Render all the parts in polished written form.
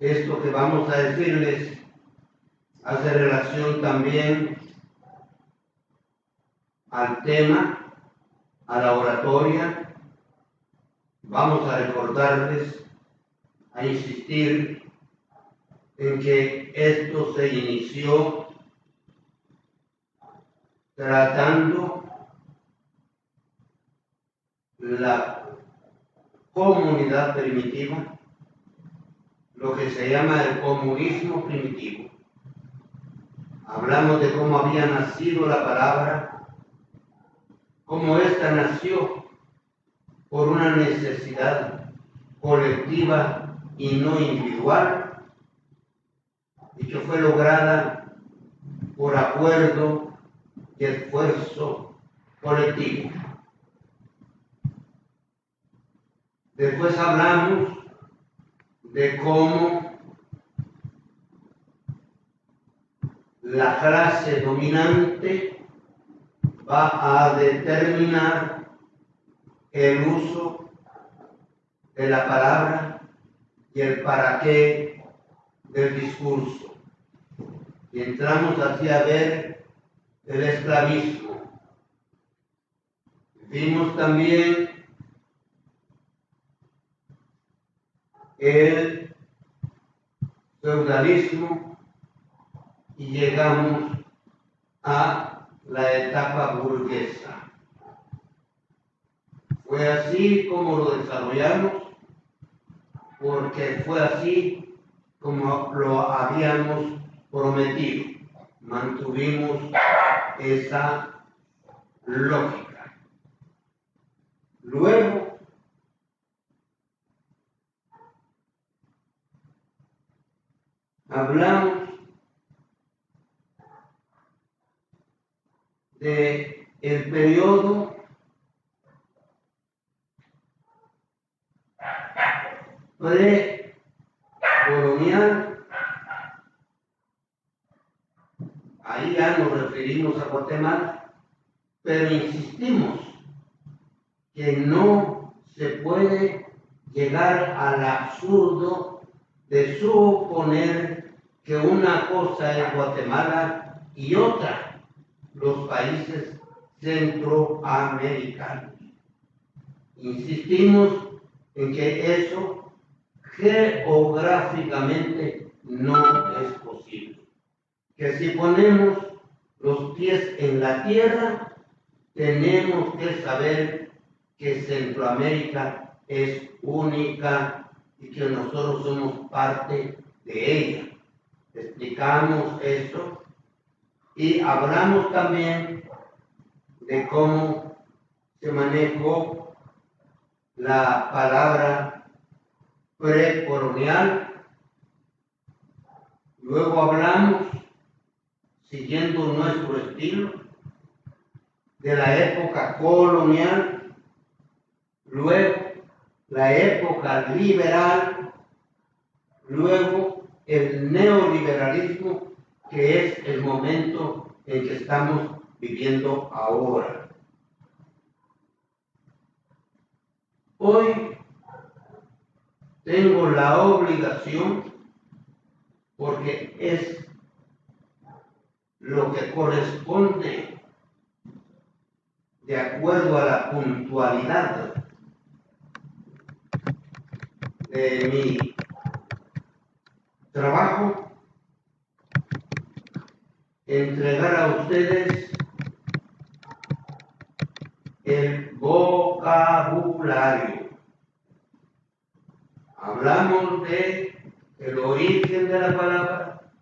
Esto que vamos a decirles hace relación también al tema, a la oratoria. Vamos a recordarles, a insistir en que esto se inició tratando la comunidad primitiva, lo que se llama el comunismo primitivo. Hablamos de cómo había nacido la palabra, cómo ésta nació por una necesidad colectiva y no individual, y que fue lograda por acuerdo y esfuerzo colectivo. Después hablamos de cómo la clase dominante va a determinar el uso de la palabra y el para qué del discurso. Y entramos así a ver el esclavismo. Vimos también el feudalismo y llegamos a la etapa burguesa. Fue así como lo desarrollamos, porque fue así como lo habíamos prometido. Mantuvimos esa lógica. Luego, hablamos de el periodo precolonial. Ahí ya nos referimos a Guatemala, pero insistimos que no se puede llegar al absurdo de suponer que una cosa es Guatemala y otra los países centroamericanos. Insistimos en que eso geográficamente no es posible. Que si ponemos los pies en la tierra, tenemos que saber que Centroamérica es única y que nosotros somos parte de ella. Explicamos esto y hablamos también de cómo se manejó la palabra precolonial. Luego hablamos, siguiendo nuestro estilo, de la época colonial, luego la época liberal, luego el neoliberalismo, que es el momento en que estamos viviendo ahora. Hoy tengo la obligación, porque es lo que corresponde de acuerdo a la puntualidad de mi trabajo, entregar a ustedes el vocabulario. Hablamos de el origen de la palabra,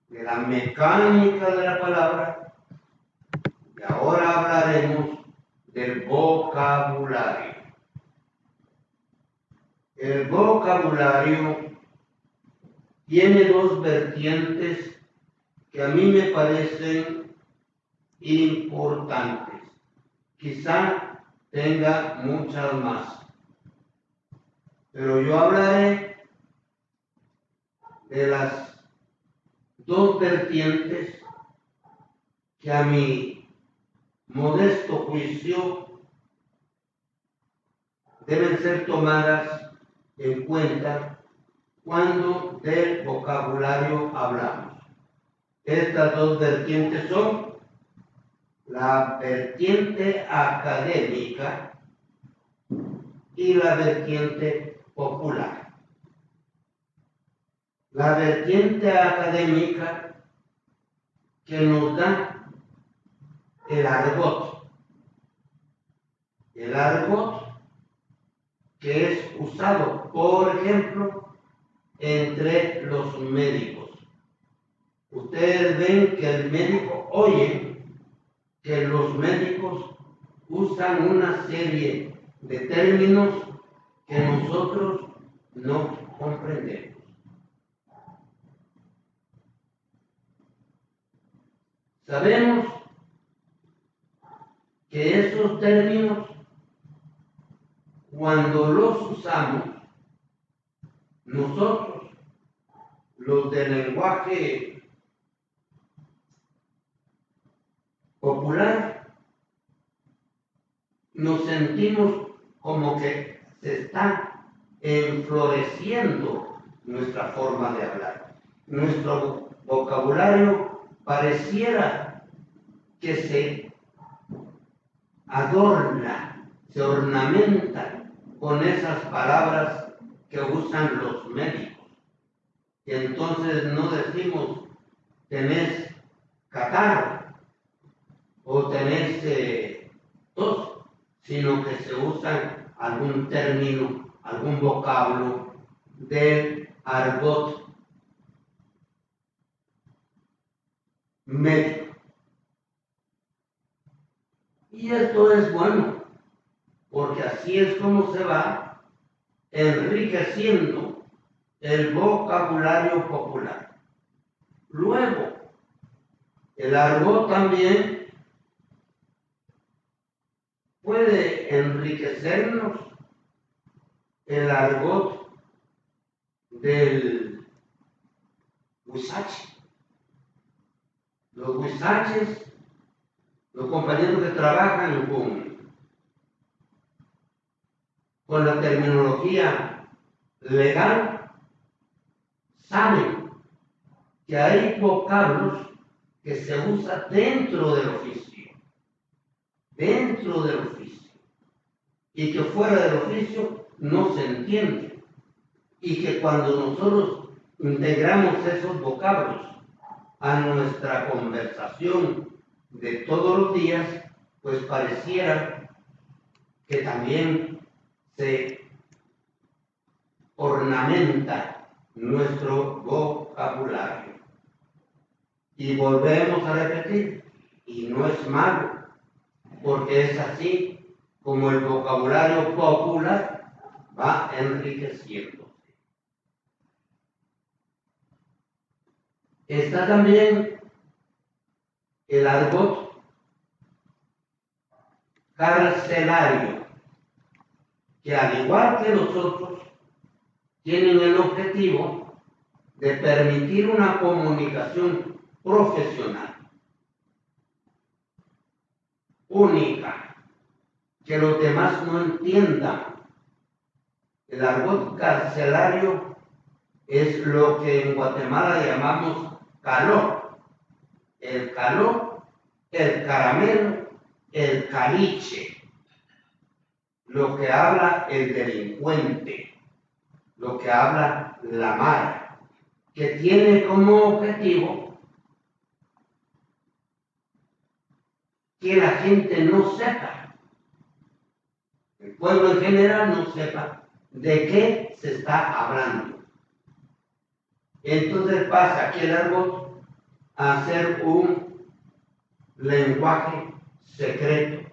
de la mecánica de la palabra, y ahora hablaremos del vocabulario. El vocabulario tiene dos vertientes que a mí me parecen importantes. Quizá tenga muchas más, pero yo hablaré de las dos vertientes que a mi modesto juicio deben ser tomadas en cuenta cuando del vocabulario hablamos. Estas dos vertientes son la vertiente académica y la vertiente popular. La vertiente académica que nos da el argot. El argot que es usado, por ejemplo, entre los médicos. Ustedes ven que el médico oye que los médicos usan una serie de términos que nosotros no comprendemos. Sabemos que esos términos, cuando los usamos, nosotros, los del lenguaje popular, nos sentimos como que se está enfloreciendo nuestra forma de hablar. Nuestro vocabulario pareciera que se adorna, se ornamenta con esas palabras que usan los médicos. Y entonces no decimos tenés catarro o tenés tos, sino que se usa algún término, algún vocablo del argot médico. Y esto es bueno, porque así es como se va enriqueciendo el vocabulario popular. Luego, el argot también puede enriquecernos, el argot del huizache. Los huizaches, los compañeros que trabajan con la terminología legal, saben que hay vocablos que se usan dentro del oficio, y que fuera del oficio no se entiende, y que cuando nosotros integramos esos vocablos a nuestra conversación de todos los días, pues pareciera que también se ornamenta nuestro vocabulario. Y volvemos a repetir, y no es malo, porque es así como el vocabulario popular va enriqueciendo. Está también el argot carcelario, que al igual que los otros, tienen el objetivo de permitir una comunicación profesional, única, que los demás no entiendan. El argot carcelario es lo que en Guatemala llamamos caló. El caló, el caramelo, el caliche, lo que habla el delincuente, lo que habla la mara, que tiene como objetivo que la gente no sepa, el pueblo en general no sepa de qué se está hablando. Entonces pasa aquí el argot a ser un lenguaje secreto.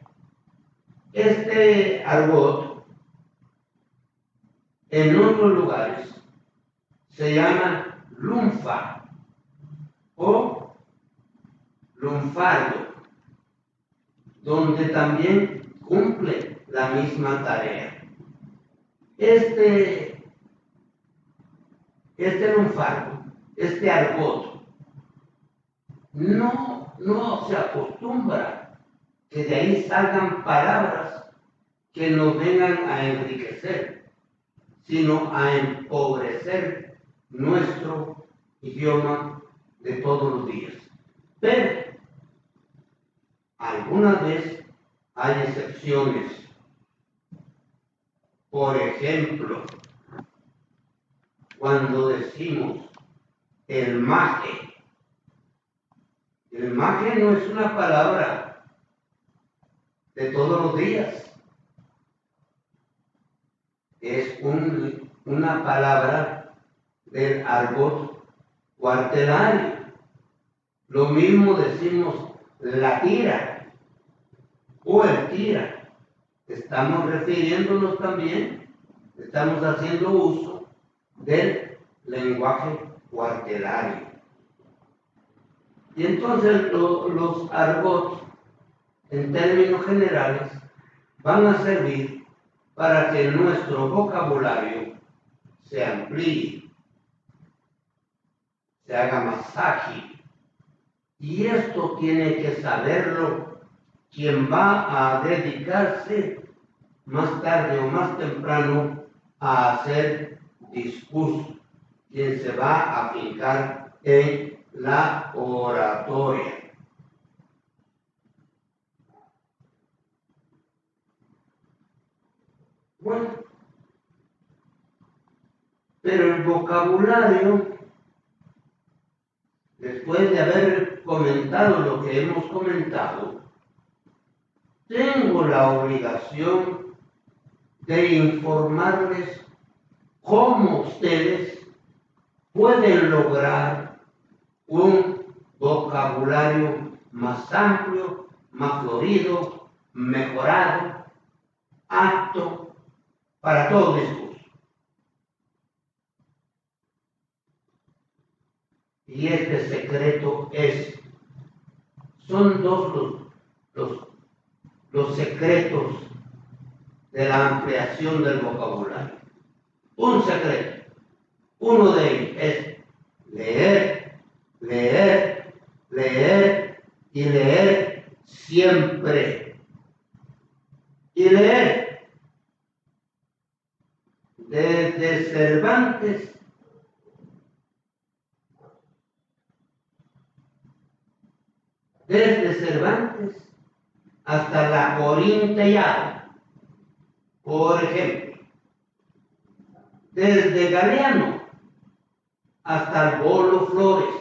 Este argot en otros lugares se llama lunfa o lunfardo, donde también cumple la misma tarea. Este lunfardo, este argot, no se acostumbra que de ahí salgan palabras que nos vengan a enriquecer, sino a empobrecer nuestro idioma de todos los días. Pero alguna vez hay excepciones. Por ejemplo, cuando decimos el maje no es una palabra de todos los días. Es una palabra del argot cuartelario. Lo mismo decimos la tira o el tira. Estamos refiriéndonos también, estamos haciendo uso del lenguaje cuartelario. Y entonces los argots, en términos generales, van a servir para que nuestro vocabulario se amplíe, se haga más ágil. Y esto tiene que saberlo quien va a dedicarse más tarde o más temprano a hacer discurso, quien se va a aplicar en la oratoria. Bueno, pero el vocabulario, después de haber comentado lo que hemos comentado, tengo la obligación de informarles cómo ustedes pueden lograr un vocabulario más amplio, más florido, mejorado, apto para todo discurso. Y este secreto son dos los secretos de la ampliación del vocabulario. Un secreto, uno de ellos es leer, leer, leer y leer siempre. Y leer desde Cervantes hasta la Corintellada, por ejemplo, desde Galeano hasta el Bolo Flores,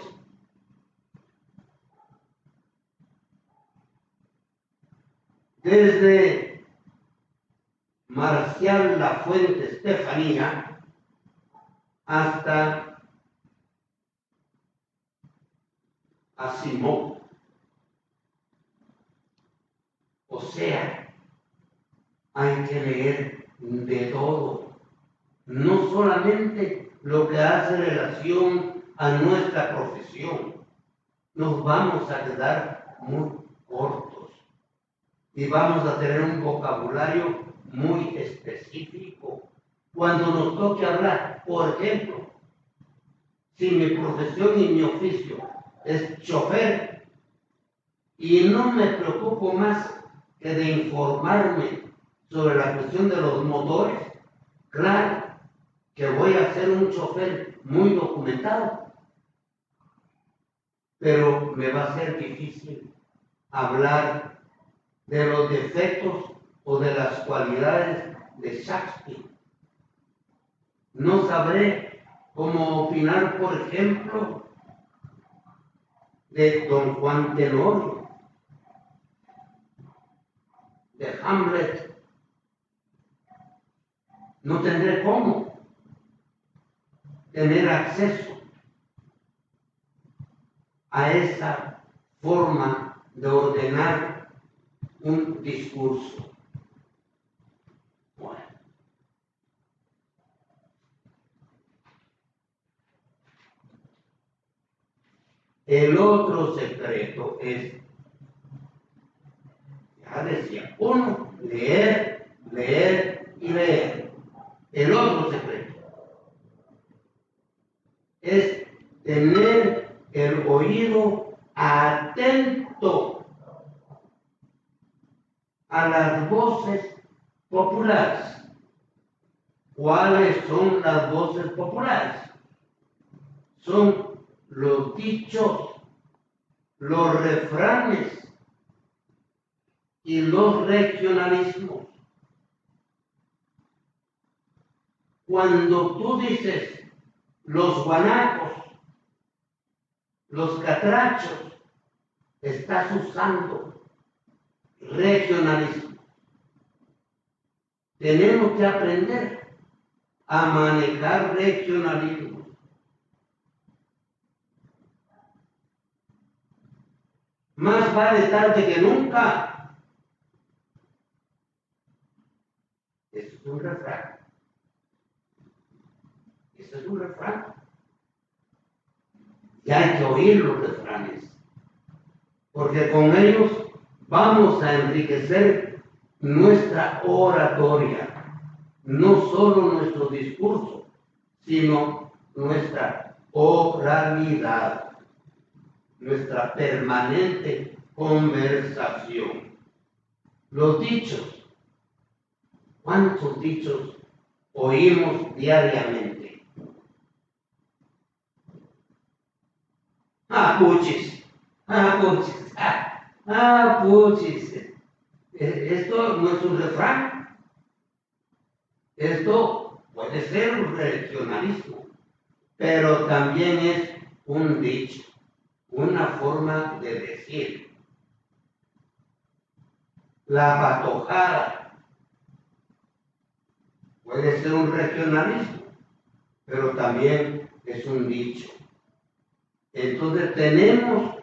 desde Marcial Lafuente Estefanía hasta Asimov. O sea, hay que leer de todo, no solamente lo que hace relación a nuestra profesión. Nos vamos a quedar muy cortos y vamos a tener un vocabulario muy específico. Cuando nos toque hablar, por ejemplo, si mi profesión y mi oficio es chofer y no me preocupo más que de informarme sobre la cuestión de los motores, claro que voy a ser un chofer muy documentado, pero me va a ser difícil hablar de los defectos o de las cualidades de Shakespeare. No sabré cómo opinar, por ejemplo, de Don Juan Tenorio, de Hamlet. No tendré cómo tener acceso a esa forma de ordenar un discurso. Bueno. El otro secreto es, ya decía, uno, leer, leer y leer. El otro secreto es tener el oído atento a las voces populares. ¿Cuáles son las voces populares? son los dichos, los refranes y los regionalismos. Cuando tú dices los guanacos, los catrachos, estás usando regionalismo. Tenemos que aprender a manejar regionalismo. Más vale tarde que nunca. Eso es un refrán. Eso es un refrán. Y hay que oír los refranes, porque con ellos vamos a enriquecer nuestra oratoria, no solo nuestro discurso, sino nuestra oralidad, nuestra permanente conversación. Los dichos, ¿cuántos dichos oímos diariamente? Puchis, puchis, puchis. Esto no es un refrán. Esto puede ser un regionalismo, pero también es un dicho, una forma de decir. La patojada puede ser un regionalismo, pero también es un dicho. Entonces tenemos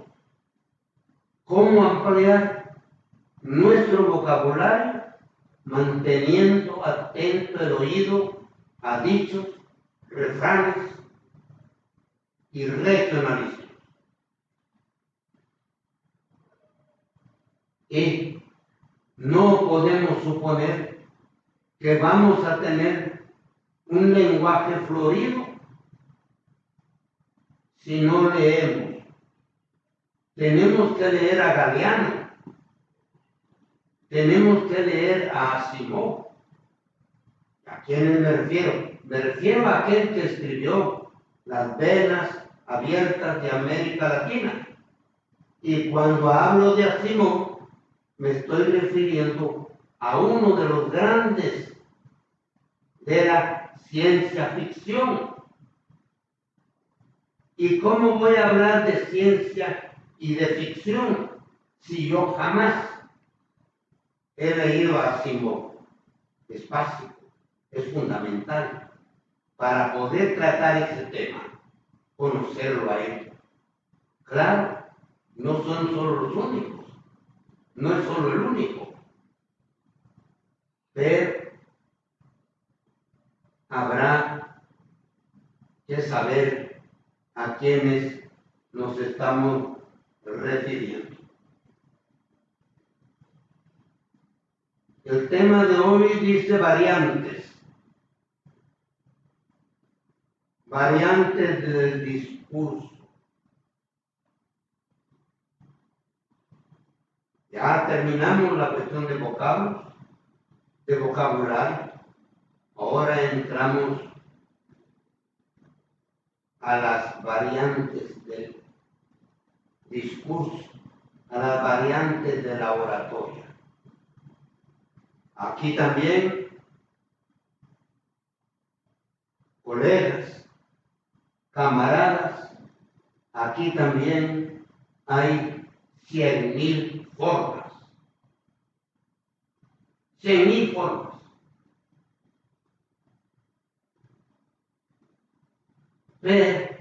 cómo ampliar nuestro vocabulario manteniendo atento el oído a dichos, refranes y regionalismos. Y no podemos suponer que vamos a tener un lenguaje florido si no leemos. Tenemos que leer a Galeano, tenemos que leer a Asimov. ¿A quiénes me refiero? Me refiero a aquel que escribió Las venas abiertas de América Latina. Y cuando hablo de Asimov, me estoy refiriendo a uno de los grandes de la ciencia ficción. ¿Y cómo voy a hablar de ciencia y de ficción si yo jamás he leído a Asimov? Es básico, es fundamental para poder tratar ese tema, conocerlo a él. Claro, no son solo los únicos, no es solo el único, pero habrá que saber a quiénes nos estamos refiriendo. El tema de hoy dice variantes. Variantes del discurso. Ya terminamos la cuestión de vocablos, de vocabulario. Ahora entramos a las variantes del discurso, a las variantes de la oratoria. Aquí también, colegas, camaradas, aquí también hay 100,000 formas. 100,000 formas. Pero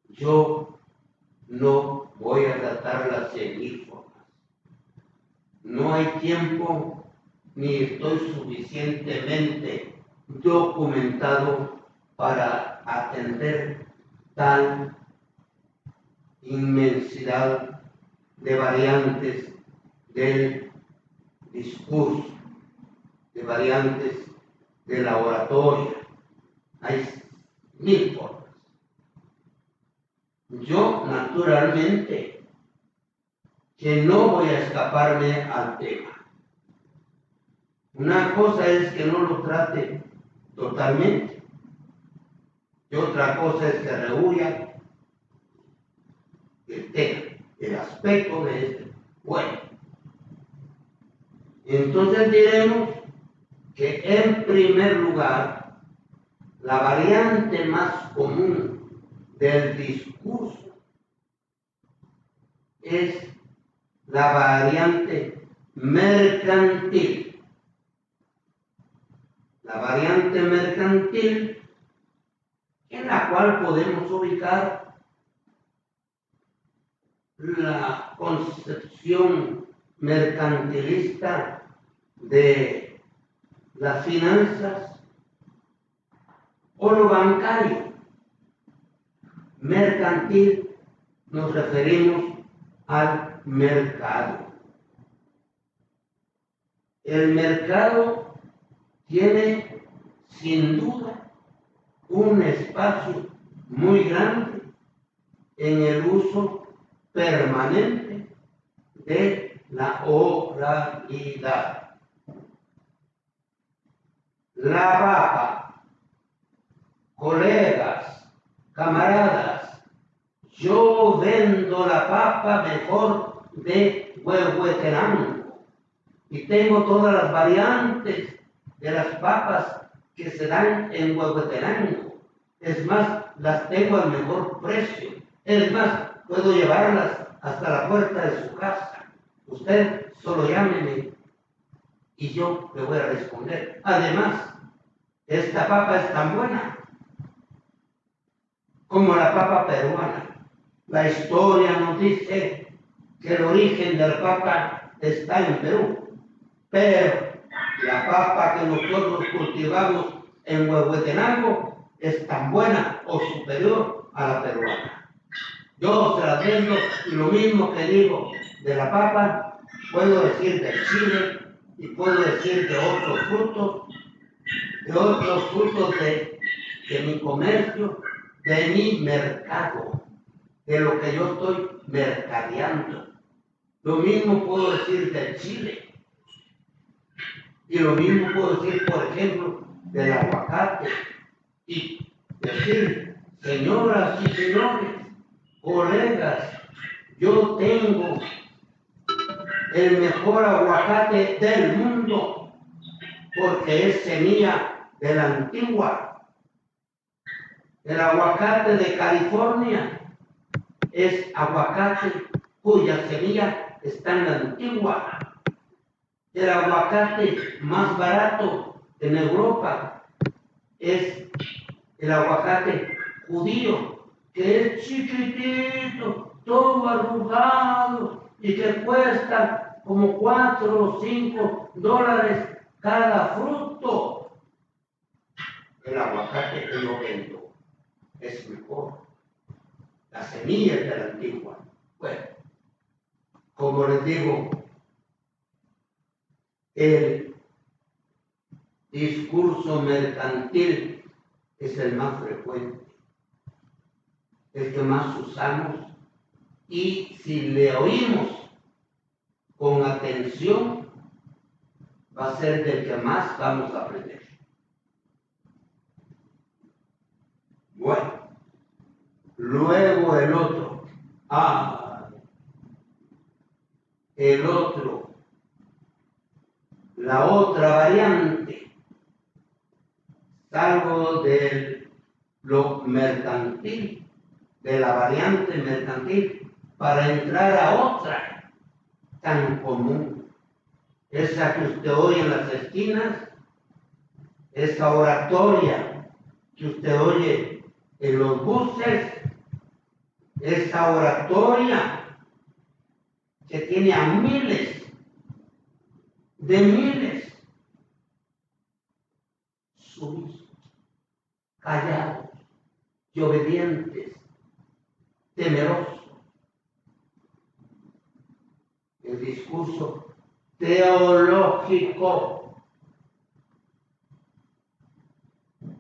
yo no voy a tratar las 100,000 formas. No hay tiempo ni estoy suficientemente documentado para atender tal inmensidad de variantes del discurso, de variantes de la oratoria. Hay 1,000 formas. Yo, naturalmente, que no voy a escaparme al tema. Una cosa es que no lo trate totalmente y otra cosa es que rehuya el tema, el aspecto de este bueno. Entonces diremos que en primer lugar, la variante más común del discurso es la variante mercantil. La variante mercantil en la cual podemos ubicar la concepción mercantilista de las finanzas o lo bancario. Mercantil nos referimos al mercado. El mercado tiene sin duda un espacio muy grande en el uso permanente de la oralidad. La papa, colegas, camaradas, yo vendo la papa mejor de Huehuetenango y tengo todas las variantes de las papas que se dan en Huehuetenango. Es más, las tengo al mejor precio. Es más, puedo llevarlas hasta la puerta de su casa. Usted solo llámeme y yo le voy a responder. Además, esta papa es tan buena como la papa peruana. La historia nos dice que el origen de la papa está en Perú, pero la papa que nosotros cultivamos en Huehuetenango es tan buena o superior a la peruana. Yo se la vendo y lo mismo que digo de la papa, puedo decir del chile y puedo decir de otros frutos de mi comercio, de mi mercado, de lo que yo estoy mercadeando. Lo mismo puedo decir del chile. Y lo mismo puedo decir, por ejemplo, del aguacate. Y decir, señoras y señores, colegas, yo tengo el mejor aguacate del mundo porque es semilla de la antigua. El aguacate de California es aguacate cuya semilla está en la antigua. El aguacate más barato en Europa es el aguacate judío, que es chiquitito, todo arrugado y que cuesta como $4 o $5 cada fruto. El aguacate que yo vendo es mejor. La semilla es de la antigua. Bueno, como les digo, el discurso mercantil es el más frecuente, el que más usamos, y si le oímos con atención, va a ser del que más vamos a aprender. Bueno, luego el otro. La otra variante, salgo de lo mercantil, de la variante mercantil, para entrar a otra tan común, esa que usted oye en las esquinas, esa oratoria que usted oye en los buses, esa oratoria que tiene a miles sumisos, callados y obedientes, temerosos. El discurso teológico,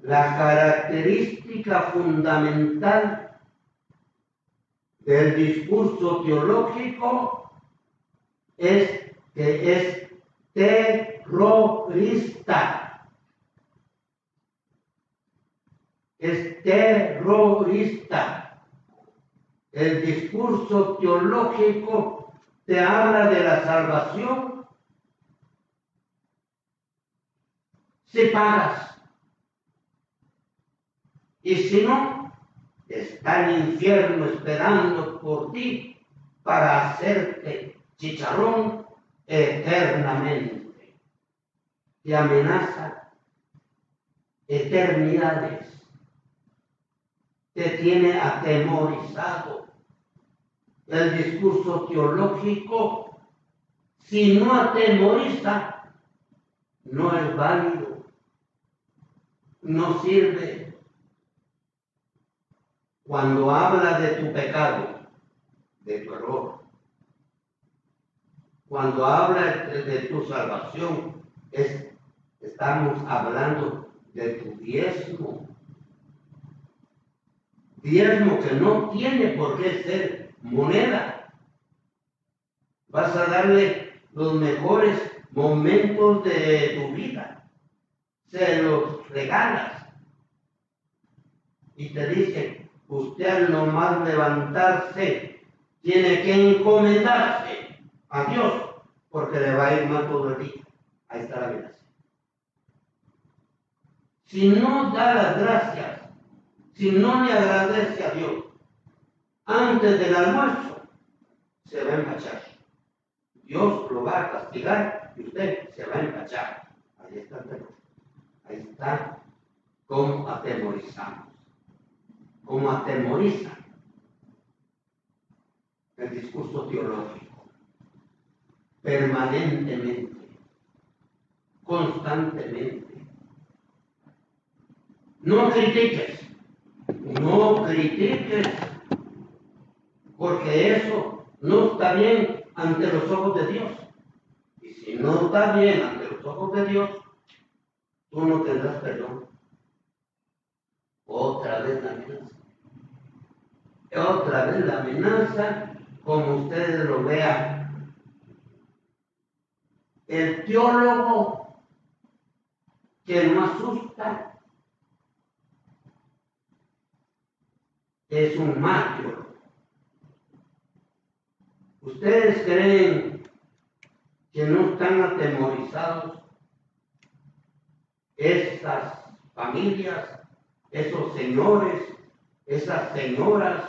la característica fundamental del discurso teológico es que es terrorista. es terrorista. El discurso teológico te habla de la salvación si pagas. Y si no, está el infierno esperando por ti para hacerte chicharrón eternamente. Te amenaza eternidades. Te tiene atemorizado. El discurso teológico, si no atemoriza, no es válido, no sirve. Cuando habla de tu pecado, de tu error, cuando habla de tu salvación, estamos hablando de tu diezmo. Diezmo que no tiene por qué ser moneda. Vas a darle los mejores momentos de tu vida. Se los regalas. Y te dicen, usted al nomás levantarse tiene que encomendarse a Dios porque le va a ir mal todo el día. Ahí está la gracia. Si no da las gracias, si no le agradece a Dios antes del almuerzo, se va a empachar. Dios lo va a castigar y usted se va a empachar. Ahí está el terror. Ahí está cómo atemorizamos. Cómo atemoriza el discurso teológico. Permanentemente. Constantemente. No critiques. No critiques. Porque eso no está bien ante los ojos de Dios. Y si no está bien ante los ojos de Dios, tú no tendrás perdón. Otra vez la amenaza. Otra vez la amenaza, como ustedes lo vean. El teólogo que no asusta es un mal teólogo. ¿Ustedes creen que no están atemorizados esas familias, esos señores, esas señoras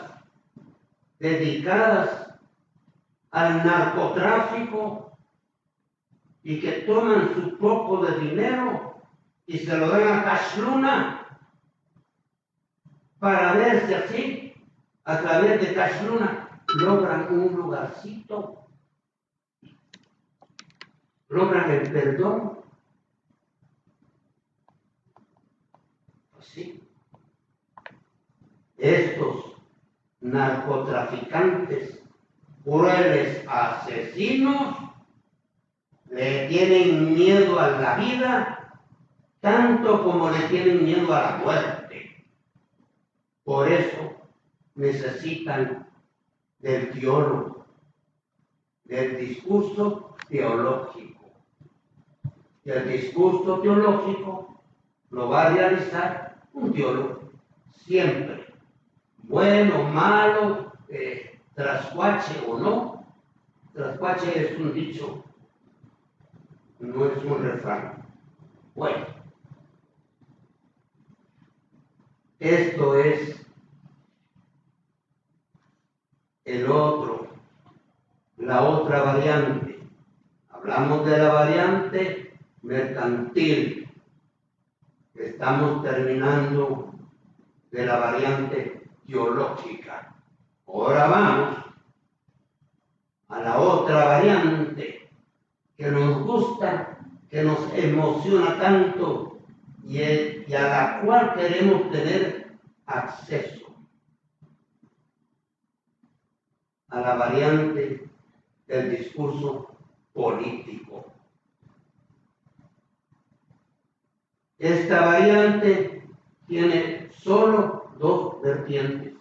dedicadas al narcotráfico y que toman su poco de dinero y se lo dan a Cashluna para verse así, a través de Cashluna logran un lugarcito, logran el perdón? Pues sí, estos narcotraficantes, crueles asesinos, le tienen miedo a la vida, tanto como le tienen miedo a la muerte. Por eso necesitan del teólogo, del discurso teológico. Y el discurso teológico lo va a realizar un teólogo, siempre. Bueno, malo, trascuache o no. Trascuache es un dicho, no es un refrán. Bueno, esto es la otra variante. Hablamos de la variante mercantil. Estamos terminando de la variante teológica. Ahora vamos a la otra variante que nos gusta, que nos emociona tanto y a la cual queremos tener acceso. A la variante del discurso político. Esta variante tiene solo dos vertientes.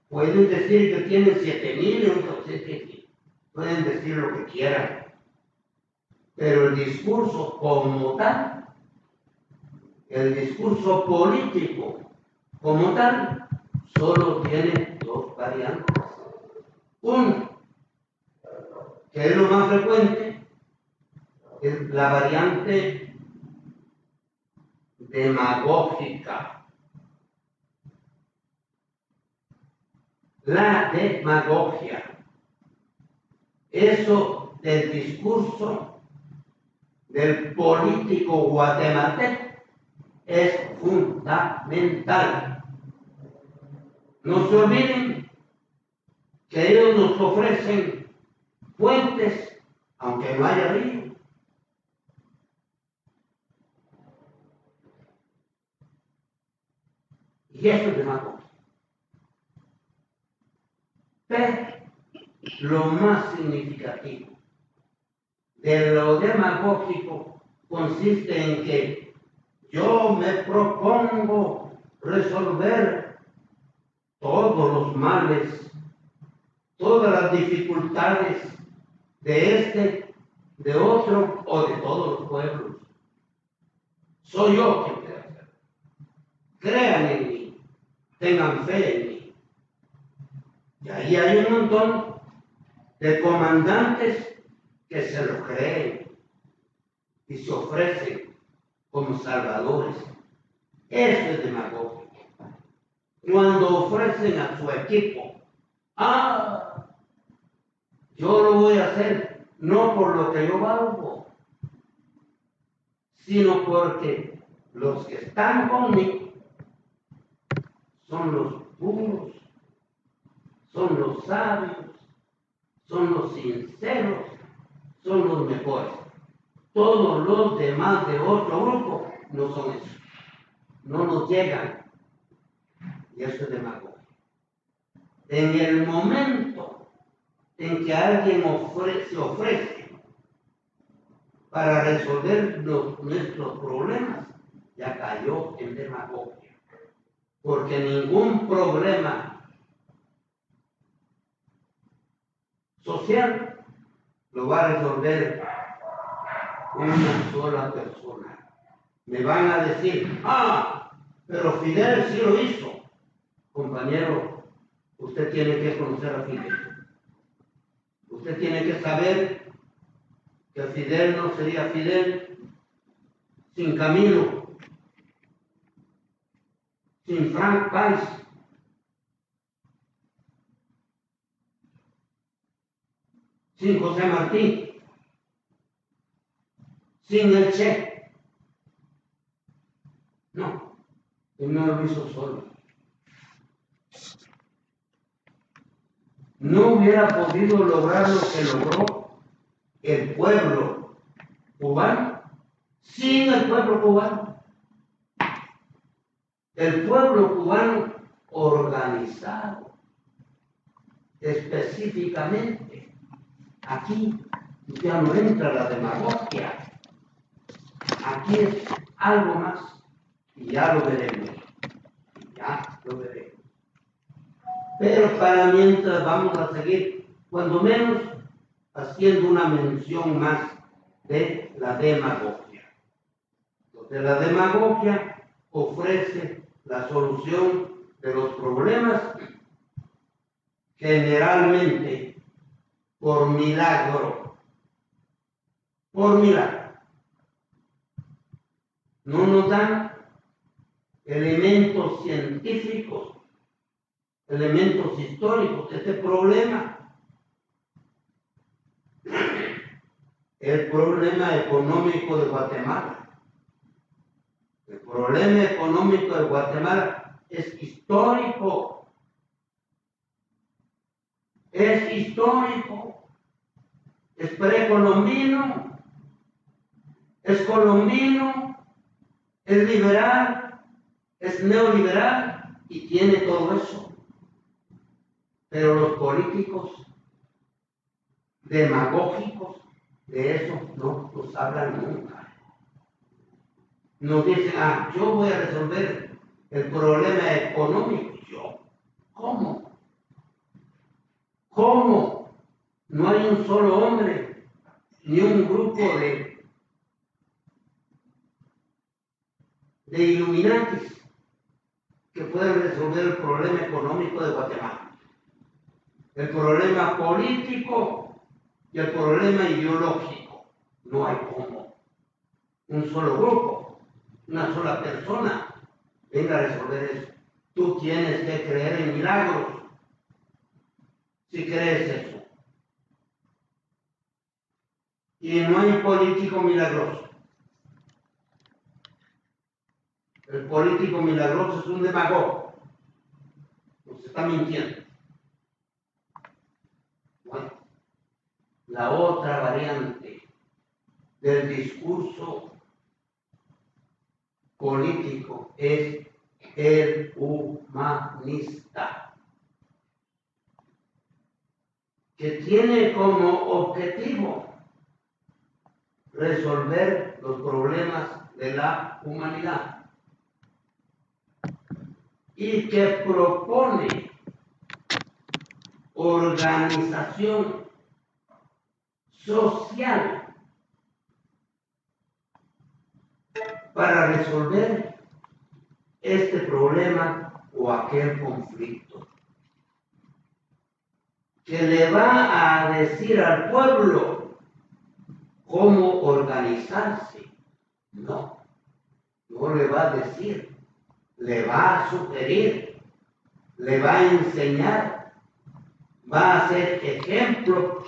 Pueden decir que tiene 7,000, entonces pueden decir lo que quieran. Pero el discurso como tal el discurso político como tal solo tiene dos variantes. Uno, que es lo más frecuente, es la variante demagógica. La demagogia. Eso del discurso del político guatemalteco es fundamental. No se olviden que ellos nos ofrecen fuentes, aunque no haya río. Y eso es demagogia. Pero lo más significativo de lo demagógico consiste en que yo me propongo resolver todos los males, todas las dificultades de este, de otro o de todos los pueblos. Soy yo quien puede hacerlo. Crean en mí, tengan fe en mí. Y ahí hay un montón de comandantes que se lo creen y se ofrecen como salvadores. Eso es demagogia. Cuando ofrecen a su equipo, yo lo voy a hacer no por lo que yo valgo, sino porque los que están conmigo son los puros, son los sabios, son los sinceros, son los mejores. Todos los demás de otro grupo no son eso. No nos llegan. Y eso es demagogia. En el momento en que alguien se ofrece para resolver nuestros problemas, ya cayó en demagogia. Porque ningún problema social lo va a resolver una sola persona. Me van a decir, pero Fidel sí lo hizo. Compañero, usted tiene que conocer a Fidel. Usted tiene que saber que Fidel no sería Fidel sin Camilo, sin Frank Pais, sin José Martí, sin el Che. No, él no lo hizo solo. No hubiera podido lograr lo que logró el pueblo cubano sin el pueblo cubano. El pueblo cubano organizado específicamente. Aquí ya no entra la demagogia. Aquí es algo más. Y ya lo veremos. Pero para mientras vamos a seguir, cuando menos, haciendo una mención más de la demagogia. Entonces, la demagogia ofrece la solución de los problemas generalmente por milagro. Por milagro. No nos dan elementos científicos, elementos históricos de este problema. El problema económico de Guatemala. El problema económico de Guatemala es histórico. Es histórico. Es precolombino. Es colombino. Es liberal. Es neoliberal. Y tiene todo eso. Pero los políticos demagógicos de eso no nos hablan nunca. Nos dicen, yo voy a resolver el problema económico. ¿Yo? ¿Cómo? ¿Cómo? No hay un solo hombre, ni un grupo de Illuminatis que pueden resolver el problema económico de Guatemala, el problema político y el problema ideológico. No hay cómo un solo grupo, una sola persona venga a resolver eso. Tú tienes que creer en milagros si crees eso. Y no hay político milagroso. El político milagroso es un demagogo. Nos está mintiendo. Bueno, la otra variante del discurso político es el humanista, que tiene como objetivo resolver los problemas de la humanidad y que propone organización social para resolver este problema o aquel conflicto, que le va a decir al pueblo cómo organizarse. No, no le va a decir, le va a sugerir, le va a enseñar, va a ser ejemplo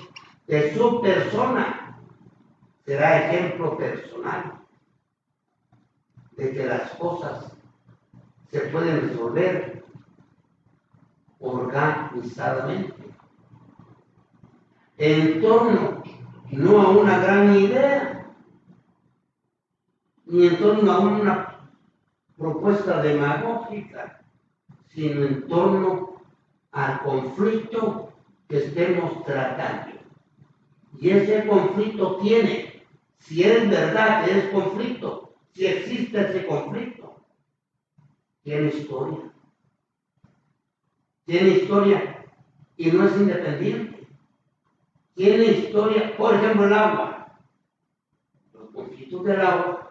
de su persona, será ejemplo personal de que las cosas se pueden resolver organizadamente, en torno no a una gran idea, ni en torno a una propuesta demagógica, sino en torno al conflicto que estemos tratando. Y ese conflicto tiene, si es verdad que es conflicto, si existe ese conflicto, tiene historia. Tiene historia y no es independiente. Tiene historia, por ejemplo, el agua. Los conflictos del agua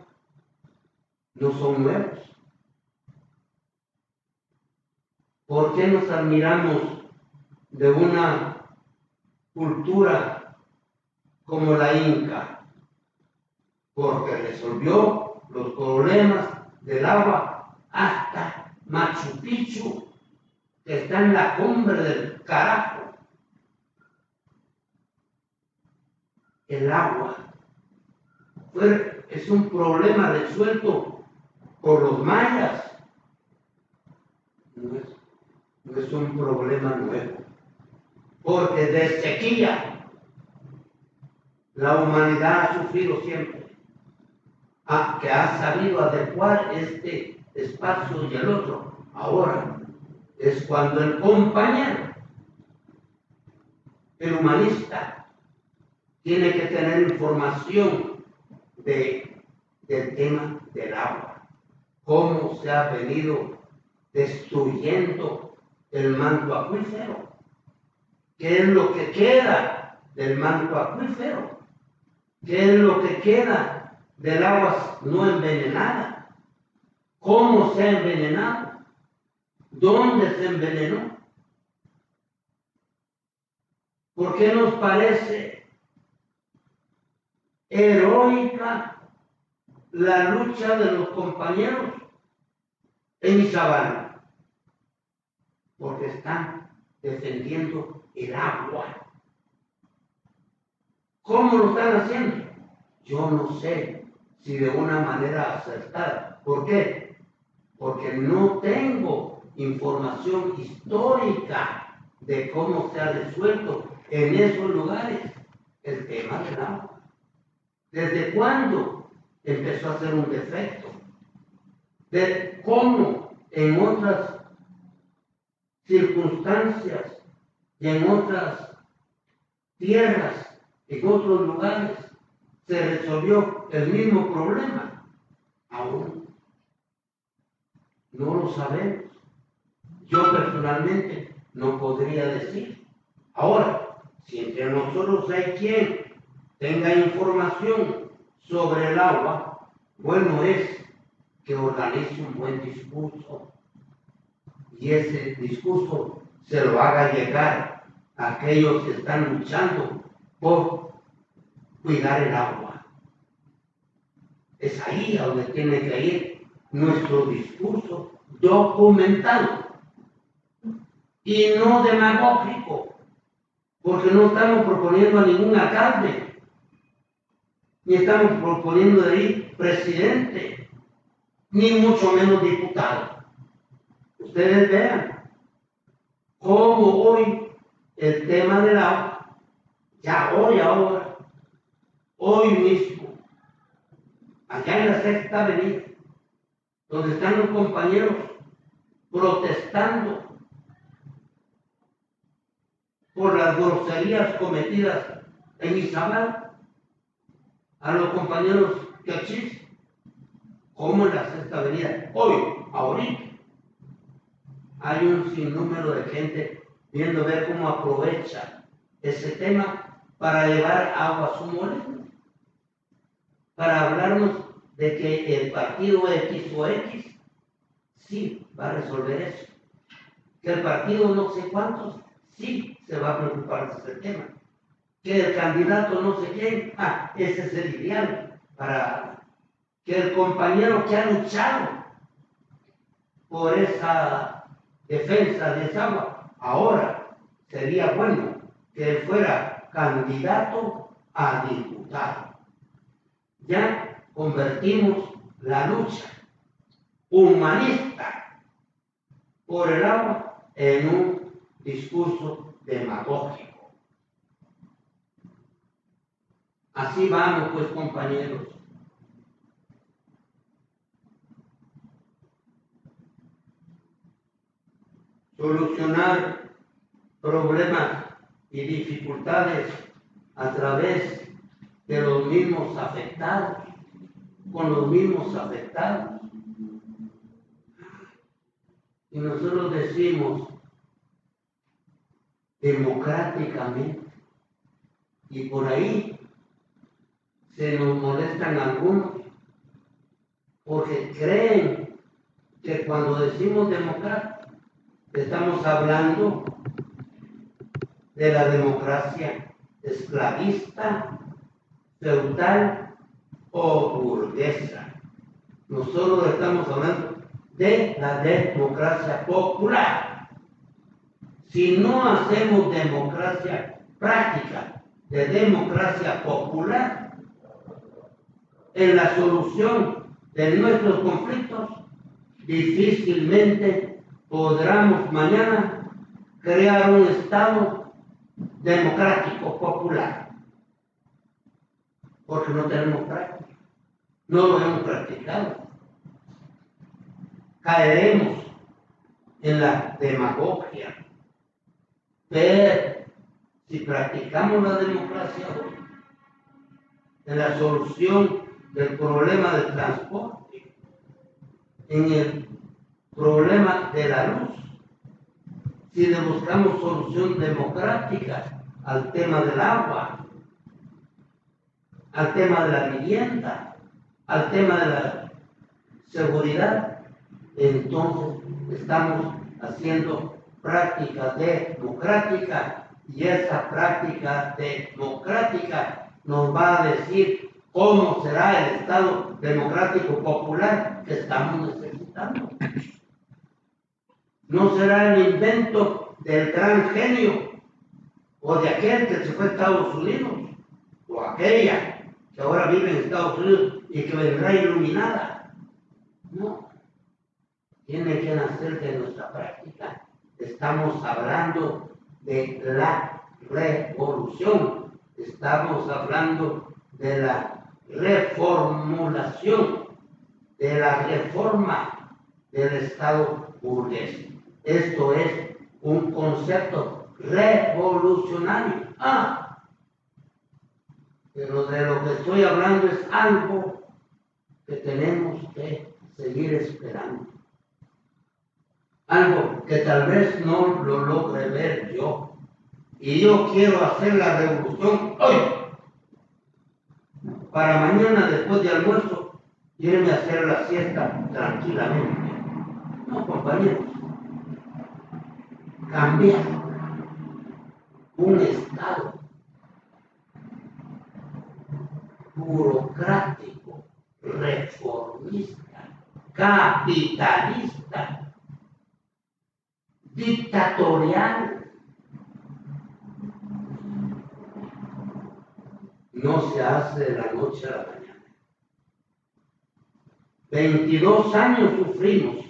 no son nuevos. ¿Por qué nos admiramos de una cultura como la Inca? Porque resolvió los problemas del agua hasta Machu Picchu, que está en la cumbre del carajo. El agua es un problema resuelto por los mayas. No es un problema nuevo, porque de sequía la humanidad ha sufrido siempre, que ha sabido adecuar este espacio y el otro. Ahora es cuando el compañero, el humanista, tiene que tener información del tema del agua, cómo se ha venido destruyendo el manto acuífero, qué es lo que queda del manto acuífero, qué es lo que queda del agua no envenenada, cómo se ha envenenado, dónde se envenenó. ¿Por qué nos parece heroica la lucha de los compañeros en Izabal? Porque están defendiendo el agua. ¿Cómo lo están haciendo? Yo no sé si de una manera acertada. ¿Por qué? Porque no tengo información histórica de cómo se ha resuelto en esos lugares el tema del agua. ¿Desde cuándo empezó a ser un defecto? ¿De cómo en otras circunstancias y en otras tierras, en otros lugares, se resolvió el mismo problema? Aún no lo sabemos. Yo personalmente no podría decir. Ahora, si entre nosotros hay quien tenga información sobre el agua, bueno es que organice un buen discurso y ese discurso se lo haga llegar a aquellos que están luchando por cuidar el agua. Es ahí a donde tiene que ir nuestro discurso documentado y no demagógico, porque no estamos proponiendo a ningún alcalde, ni estamos proponiendo de ahí presidente, ni mucho menos diputado. Ustedes vean cómo hoy el tema del agua, ya hoy mismo, allá en la Sexta Avenida, donde están los compañeros protestando por las groserías cometidas en Izabal, a los compañeros quechis, como en la Sexta Avenida, ahorita, hay un sinnúmero de gente viendo ver cómo aprovecha ese tema para llevar agua a su molino, para hablarnos de que el partido X o X sí va a resolver eso, que el partido no sé cuántos sí se va a preocupar de ese tema, que el candidato no sé quién, ese es el ideal, para que el compañero que ha luchado por esa defensa de esa agua, ahora sería bueno que él fuera candidato a diputado. Ya convertimos la lucha humanista por el agua en un discurso demagógico. Así vamos, pues, compañeros. Solucionar problemas y dificultades a través de los mismos afectados, con los mismos afectados. Y nosotros decimos democráticamente, y por ahí se nos molestan algunos, porque creen que cuando decimos democrático, estamos hablando de la democracia esclavista, feudal o burguesa. Nosotros estamos hablando de la democracia popular. Si no hacemos democracia práctica, de democracia popular, en la solución de nuestros conflictos, difícilmente podremos mañana crear un Estado democrático popular, porque no tenemos práctica, no lo hemos practicado. Caeremos en la demagogia, pero si practicamos la democracia hoy, en la solución del problema del transporte, en el problema de la luz, si le buscamos solución democrática al tema del agua, al tema de la vivienda, al tema de la seguridad, entonces estamos haciendo práctica democrática y esa práctica democrática nos va a decir cómo será el Estado democrático popular que estamos necesitando. No será el invento del gran genio o de aquel que se fue a Estados Unidos o aquella que ahora vive en Estados Unidos y que vendrá iluminada. No, tiene que nacer de nuestra práctica. Estamos hablando de la revolución, estamos hablando de la reformulación, de la reforma del Estado burgués. Esto es un concepto revolucionario. Pero de lo que estoy hablando es algo que tenemos que seguir esperando. Algo que tal vez no lo logre ver yo. Y yo quiero hacer la revolución hoy. Para mañana, después de almuerzo, irme a hacer la siesta tranquilamente. No, compañeros. Cambiar un Estado burocrático, reformista, capitalista, dictatorial, no se hace de la noche a la mañana. 22 años sufrimos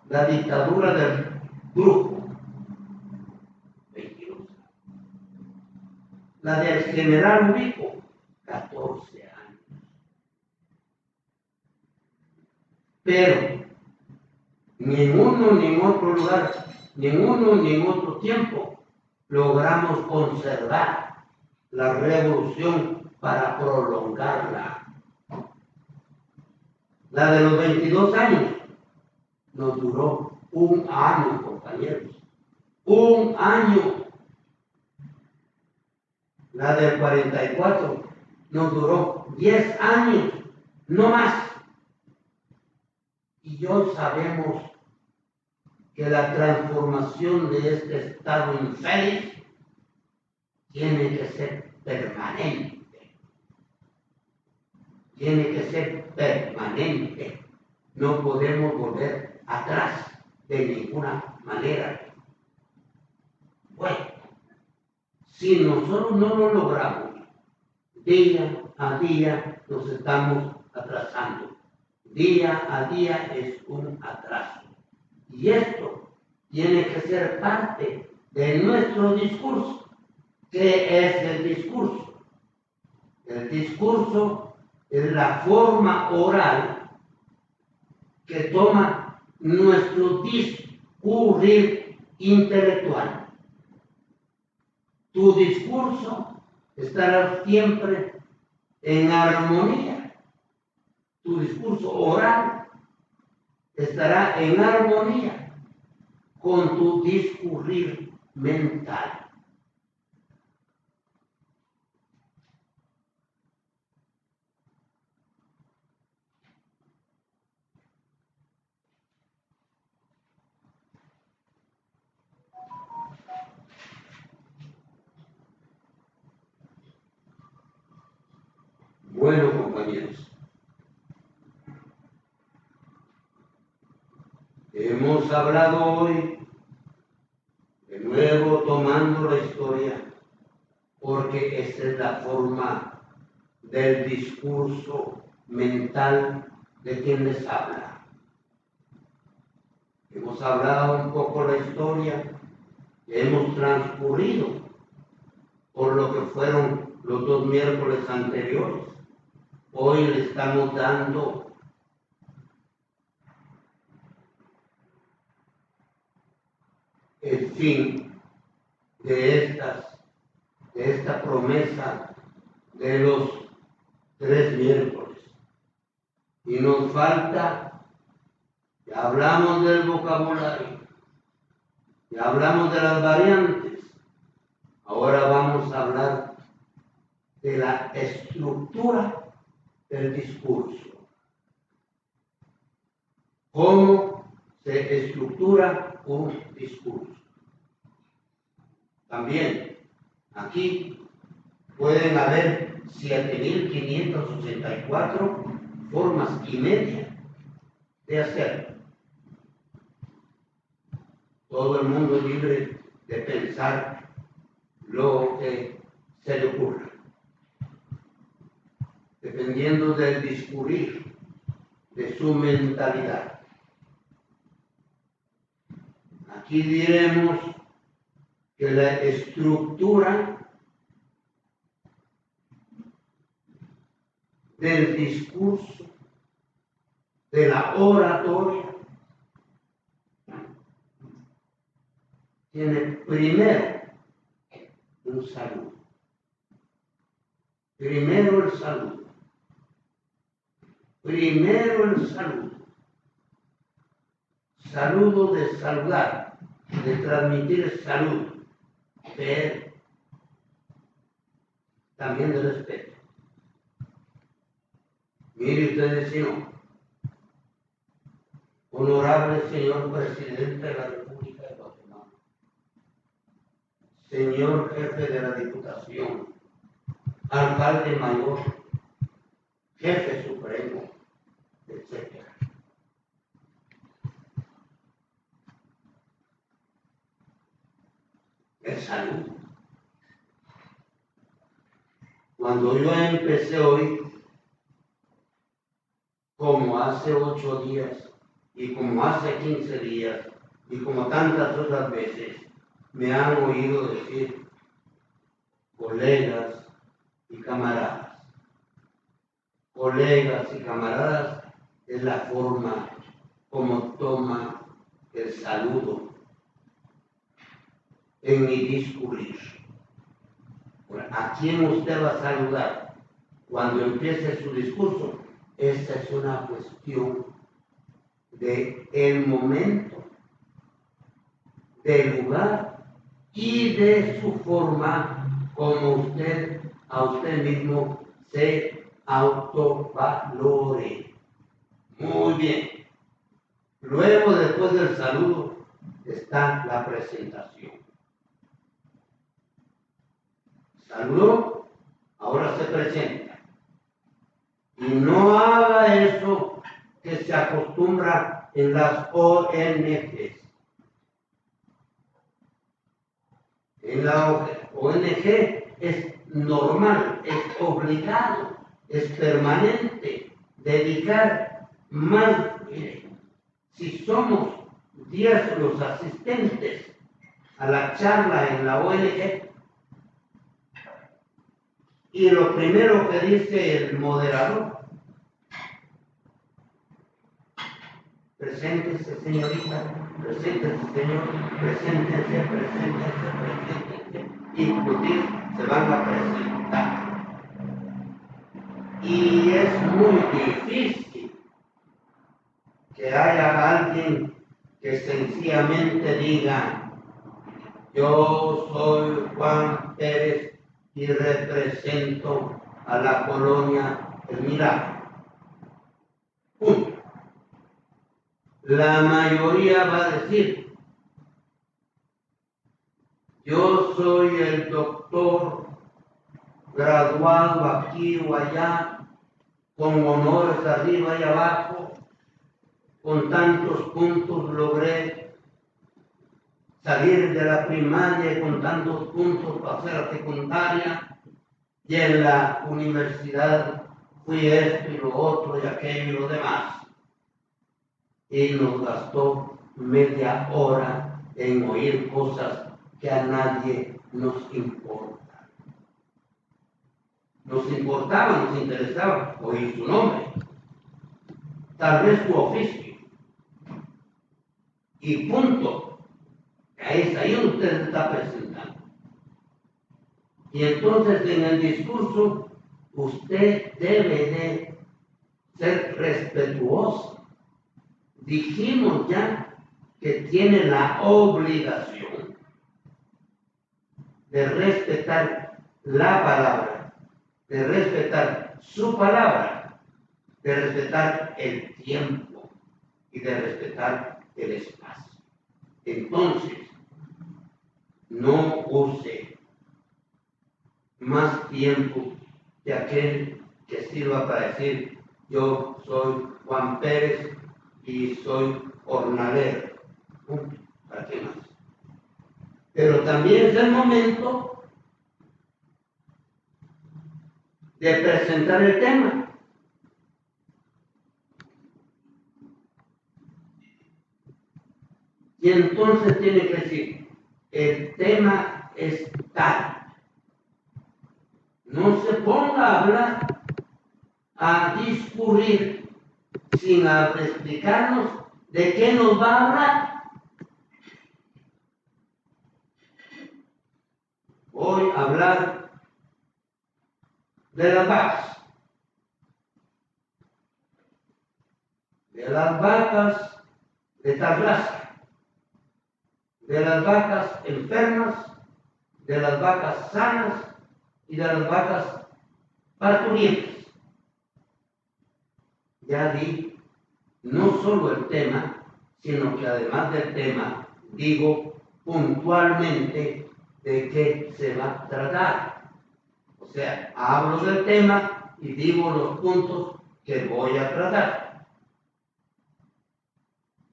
la dictadura del grupo. 22 años. La del general Ubico, 14 años. Pero ni en uno ni en otro lugar, ni en uno ni en otro tiempo, logramos conservar la revolución para prolongarla. La de los 22 años nos duró un año, compañeros. Un año. La del 44 nos duró 10 años, no más. Y hoy sabemos que la transformación de este estado infeliz tiene que ser permanente. Tiene que ser permanente. No podemos volver atrás de ninguna manera. Bueno, si nosotros no lo logramos, día a día nos estamos atrasando. Día a día es un atraso. Y esto tiene que ser parte de nuestro discurso. ¿Qué es el discurso? El discurso es la forma oral que toma nuestro discurrir intelectual. Tu discurso estará siempre en armonía. Tu discurso oral estará en armonía con tu discurrir mental. Bueno, compañeros, hemos hablado hoy, de nuevo tomando la historia, porque esa es la forma del discurso mental de quien les habla. Hemos hablado un poco la historia, hemos transcurrido por lo que fueron los 2 miércoles anteriores. Hoy le estamos dando el fin de esta promesa de los 3 miércoles. Y nos falta, ya hablamos del vocabulario, ya hablamos de las variantes, ahora vamos a hablar de la estructura del discurso. ¿Cómo se estructura un discurso? También aquí pueden haber 7.564 formas y media de hacerlo. Todo el mundo es libre de pensar lo que se le ocurra, dependiendo del discurrir, de su mentalidad. Aquí diremos que la estructura del discurso, de la oratoria, tiene primero un saludo. Primero el saludo. Primero el saludo. Saludo de saludar, de transmitir salud, pero también de respeto. Mire usted, vecino, honorable señor presidente de la República de Guatemala, señor jefe de la Diputación, alcalde mayor, jefe supremo, etc. El salud. Cuando yo empecé hoy, como hace 8 días, y como hace 15 días, y como tantas otras veces, me han oído decir colegas y camaradas. Colegas y camaradas es la forma como toma el saludo en mi discurrir. ¿A quién usted va a saludar cuando empiece su discurso? Esa es una cuestión del momento, del lugar y de su forma como usted a usted mismo se autovalore. Muy bien. Luego, después del saludo, está la presentación. Saludó, ahora se presenta. Y no haga eso que se acostumbra en las ONGs. En la ONG es normal, es obligado, es permanente dedicar más. Si somos 10 los asistentes a la charla en la ONG, y lo primero que dice el moderador: preséntese, señorita, preséntese, señor, preséntese, y ustedes se van a presentar. Y es muy difícil que haya alguien que sencillamente diga: yo soy Juan Pérez y represento a la colonia El Milagro. Punto. La mayoría va a decir: yo soy el doctor graduado aquí o allá, con honores arriba y abajo, con tantos puntos logré salir de la primaria y con tantos puntos pasé a la secundaria, y en la universidad fui esto y lo otro y aquello y lo demás. Y nos gastó media hora en oír cosas que a nadie nos importa. Nos importaba, nos interesaba oír su nombre, tal vez su oficio, y punto. Ahí usted se está presentando. Y entonces en el discurso usted debe de ser respetuoso. Dijimos ya que tiene la obligación de respetar la palabra, de respetar su palabra, de respetar el tiempo y de respetar el espacio. Entonces, no use más tiempo que aquel que sirva para decir: yo soy Juan Pérez y soy jornalero. ¿Para qué más? Pero también es el momento de presentar el tema. Y entonces tiene que decir: el tema es tal. No se ponga a hablar, a discurrir, sin explicarnos de qué nos va a hablar. Voy a hablar de las vacas. De las vacas de tal raza. De las vacas enfermas, de las vacas sanas y de las vacas parturientas. ya di no solo el tema, sino que además del tema, digo puntualmente de qué se va a tratar. O sea, hablo del tema y digo los puntos que voy a tratar.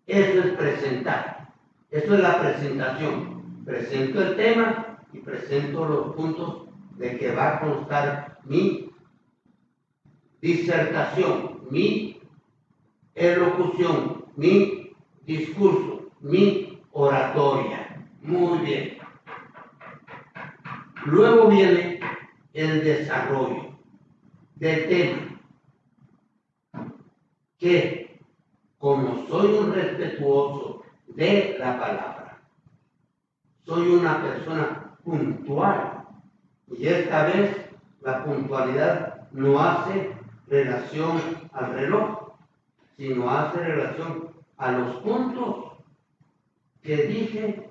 Eso es presentar. Eso es la presentación. Presento el tema y presento los puntos de que va a constar mi disertación, mi elocución, mi discurso, mi oratoria. Muy bien. Luego viene el desarrollo del tema, que como soy un respetuoso de la palabra, soy una persona puntual, y esta vez la puntualidad no hace relación al reloj, sino hace relación a los puntos que dije,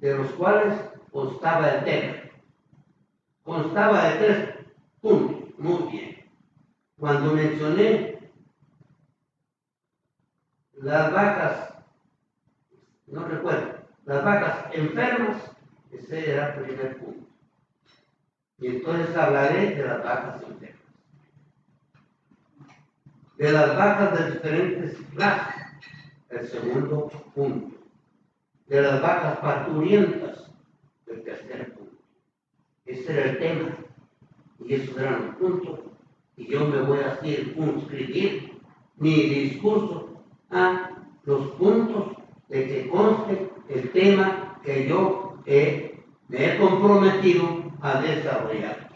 de los cuales constaba el tema. Constaba de 3 puntos. Muy bien. Cuando mencioné las vacas, no recuerdo, las vacas enfermas, ese era el primer punto. Y entonces hablaré de las vacas enfermas. De las vacas de diferentes clases, el segundo punto. De las vacas parturientas, el tercer punto. Ese era el tema. Y esos eran los puntos. Y yo me voy a circunscribir mi discurso a los puntos de que conste el tema que yo me he comprometido a desarrollar.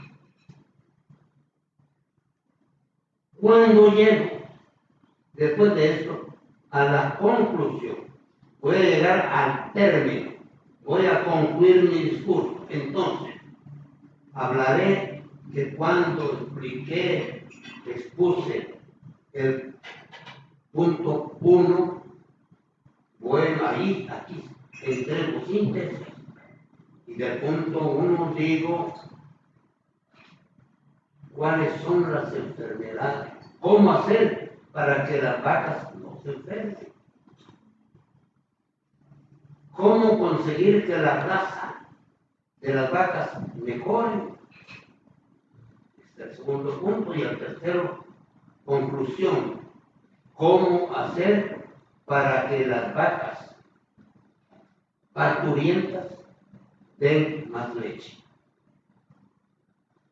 Cuando llego, después de esto, a la conclusión, voy a llegar al término, voy a concluir mi discurso. Entonces, hablaré que cuando expuse el punto 1, bueno, aquí entrego síntesis, y del punto 1 digo cuáles son las enfermedades, cómo hacer para que las vacas no se enfermen, cómo conseguir que la raza de las vacas mejore. Este es el segundo punto. Y el tercero, conclusión, cómo hacer para que las vacas parturientas den más leche.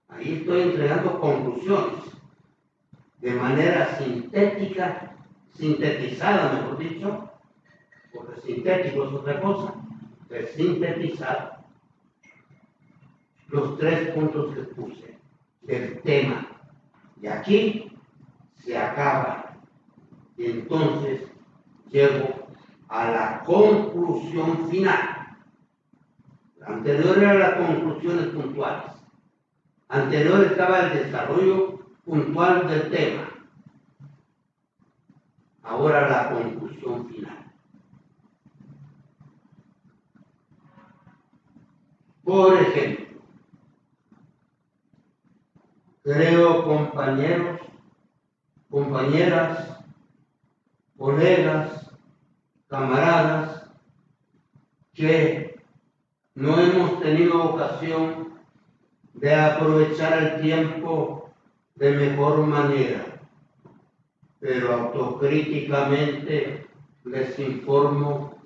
Ahí estoy entregando conclusiones de manera sintetizada, mejor dicho, porque sintético es otra cosa, es sintetizar los 3 puntos que puse del tema. Y aquí se acaba. Y entonces llego a la conclusión final. La anterior era las conclusiones puntuales. Anterior estaba el desarrollo puntual del tema. Ahora la conclusión final. Por ejemplo, creo, compañeros, compañeras, colegas, camaradas, que no hemos tenido ocasión de aprovechar el tiempo de mejor manera, pero autocríticamente les informo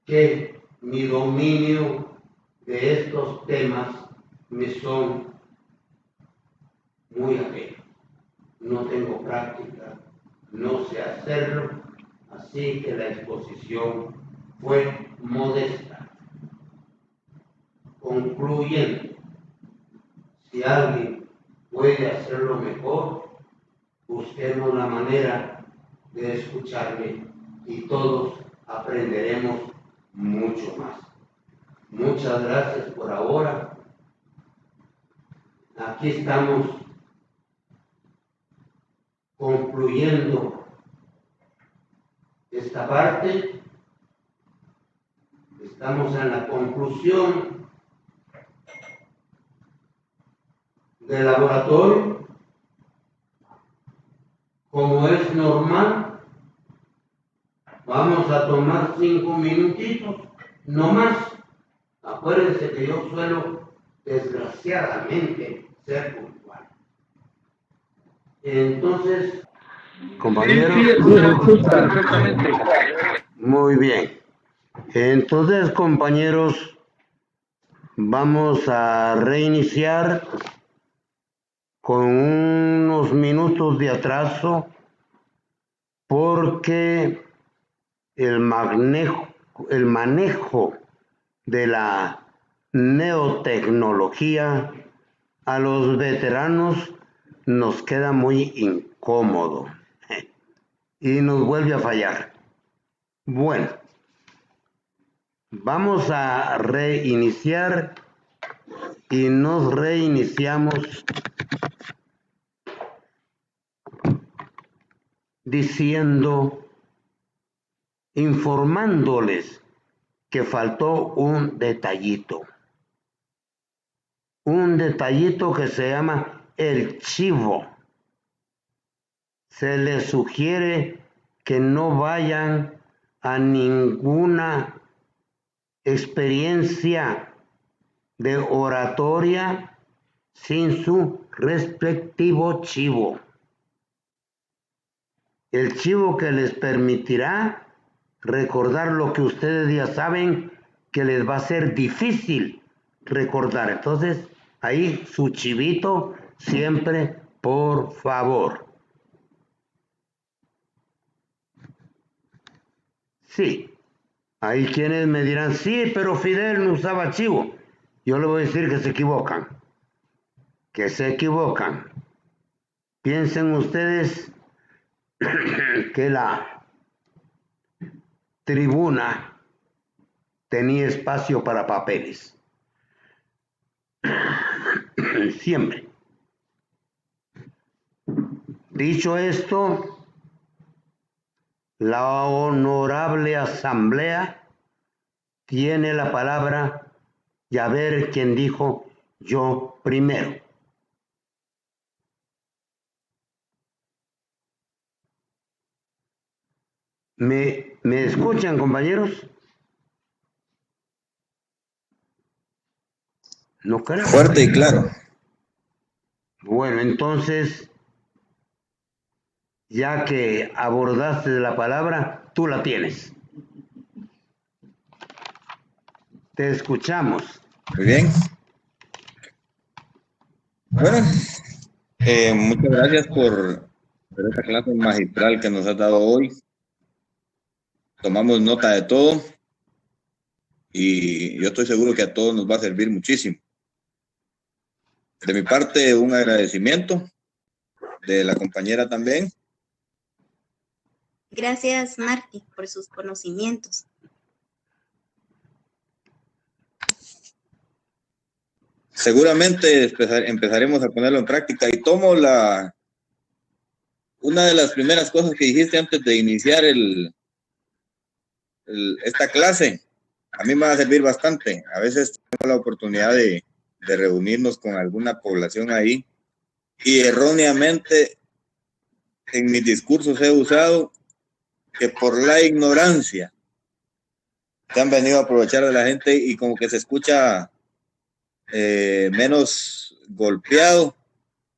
que mi dominio de estos temas me son muy ajenos. No tengo práctica, no sé hacerlo, así que la exposición fue modesta. Concluyendo, si alguien puede hacerlo mejor, busquemos la manera de escucharme y todos aprenderemos mucho más. Muchas gracias por ahora. Aquí estamos concluyendo esta parte. Estamos en la conclusión del laboratorio. como es normal, vamos a tomar 5 minutitos, no más. Acuérdense que yo suelo, desgraciadamente, ser puntual. Entonces, compañeros. Sí, escuchamos perfectamente. Muy bien. Entonces, compañeros, vamos a reiniciar con unos minutos de atraso porque el manejo de la neotecnología a los veteranos nos queda muy incómodo y nos vuelve a fallar. Bueno, vamos a reiniciar y nos reiniciamos diciendo, informándoles que faltó un detallito que se llama el chivo. Se les sugiere que no vayan a ninguna experiencia de oratoria sin su respectivo chivo. El chivo que les permitirá recordar lo que ustedes ya saben que les va a ser difícil recordar. Entonces, ahí su chivito siempre, por favor. Sí, hay quienes me dirán, sí, pero Fidel no usaba chivo. Yo le voy a decir que se equivocan. Piensen ustedes que la tribuna tenía espacio para papeles. Siempre. Dicho esto, la honorable asamblea tiene la palabra y a ver quién dijo yo primero. ¿Me escuchan, compañeros? No creo. Fuerte y claro. Bueno, entonces, ya que abordaste la palabra, tú la tienes. Te escuchamos. Muy bien. Bueno, muchas gracias por esta clase magistral que nos has dado hoy. Tomamos nota de todo y yo estoy seguro que a todos nos va a servir muchísimo. De mi parte, un agradecimiento, de la compañera también. Gracias, Martí, por sus conocimientos. Seguramente empezaremos a ponerlo en práctica y tomo una de las primeras cosas que dijiste antes de iniciar esta clase. A mí me va a servir bastante. A veces tengo la oportunidad de reunirnos con alguna población ahí y erróneamente en mis discursos he usado que por la ignorancia se han venido a aprovechar de la gente y como que se escucha menos golpeado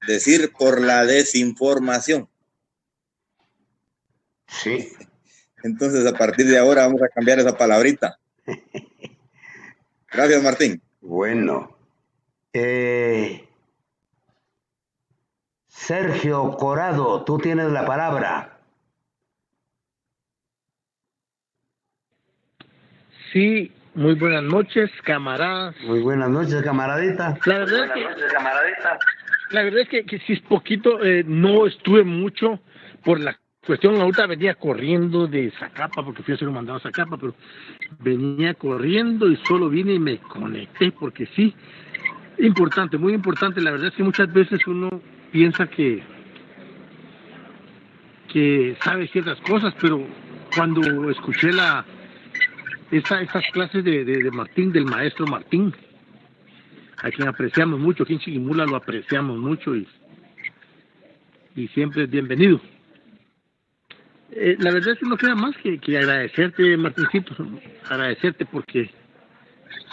decir por la desinformación. Sí. Entonces, a partir de ahora vamos a cambiar esa palabrita. Gracias, Martín. Bueno. Sergio Corado, tú tienes la palabra. Sí, muy buenas noches, camaradas. Muy buenas noches, camaradita. La verdad es que si es poquito, no estuve mucho por la cuestión. Ahorita venía corriendo de Zacapa, porque fui a hacer un mandado a Zacapa, pero venía corriendo y solo vine y me conecté, porque sí, importante, muy importante. La verdad es que muchas veces uno piensa que sabe ciertas cosas, pero cuando escuché esas clases de Martín, del maestro Martín, a quien apreciamos mucho, aquí en Chiquimula lo apreciamos mucho y siempre es bienvenido. La verdad es que no queda más que agradecerte, Martincito, agradecerte porque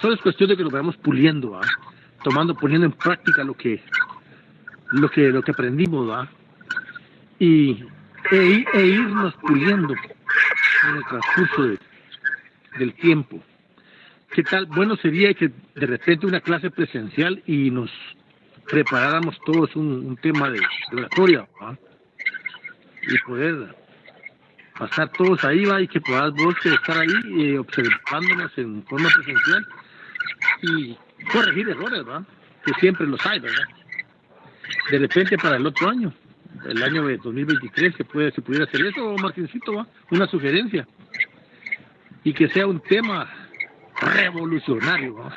solo es cuestión de que lo vayamos puliendo, ¿va? Poniendo en práctica lo que aprendimos, ¿va? E irnos puliendo en el transcurso del tiempo. ¿Qué tal? Bueno sería que de repente una clase presencial y nos preparáramos todos un tema de oratoria, ¿va? Y poder pasar todos ahí, va, y que puedas vos estar ahí observándonos en forma presencial y corregir errores, ¿va? Que siempre los hay, ¿verdad? De repente para el otro año, el año de 2023, se pudiera hacer eso, Martincito, ¿va? Una sugerencia. Y que sea un tema revolucionario, ¿va?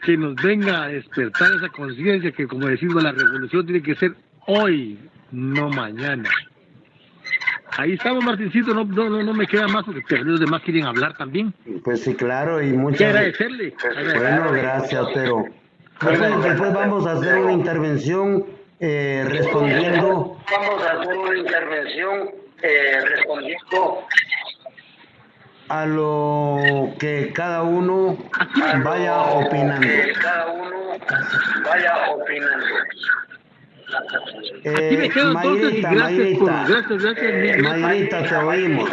Que nos venga a despertar esa conciencia que, como decimos, la revolución tiene que ser hoy, no mañana. Ahí estamos, Martincito, no me queda más porque los demás quieren hablar también. Pues sí, claro, y muchas agradecerle. Bueno, gracias, pero después vamos a hacer una intervención respondiendo. A lo que cada uno vaya opinando. Aquí me quedo entonces y gracias. Mayrita, te oímos.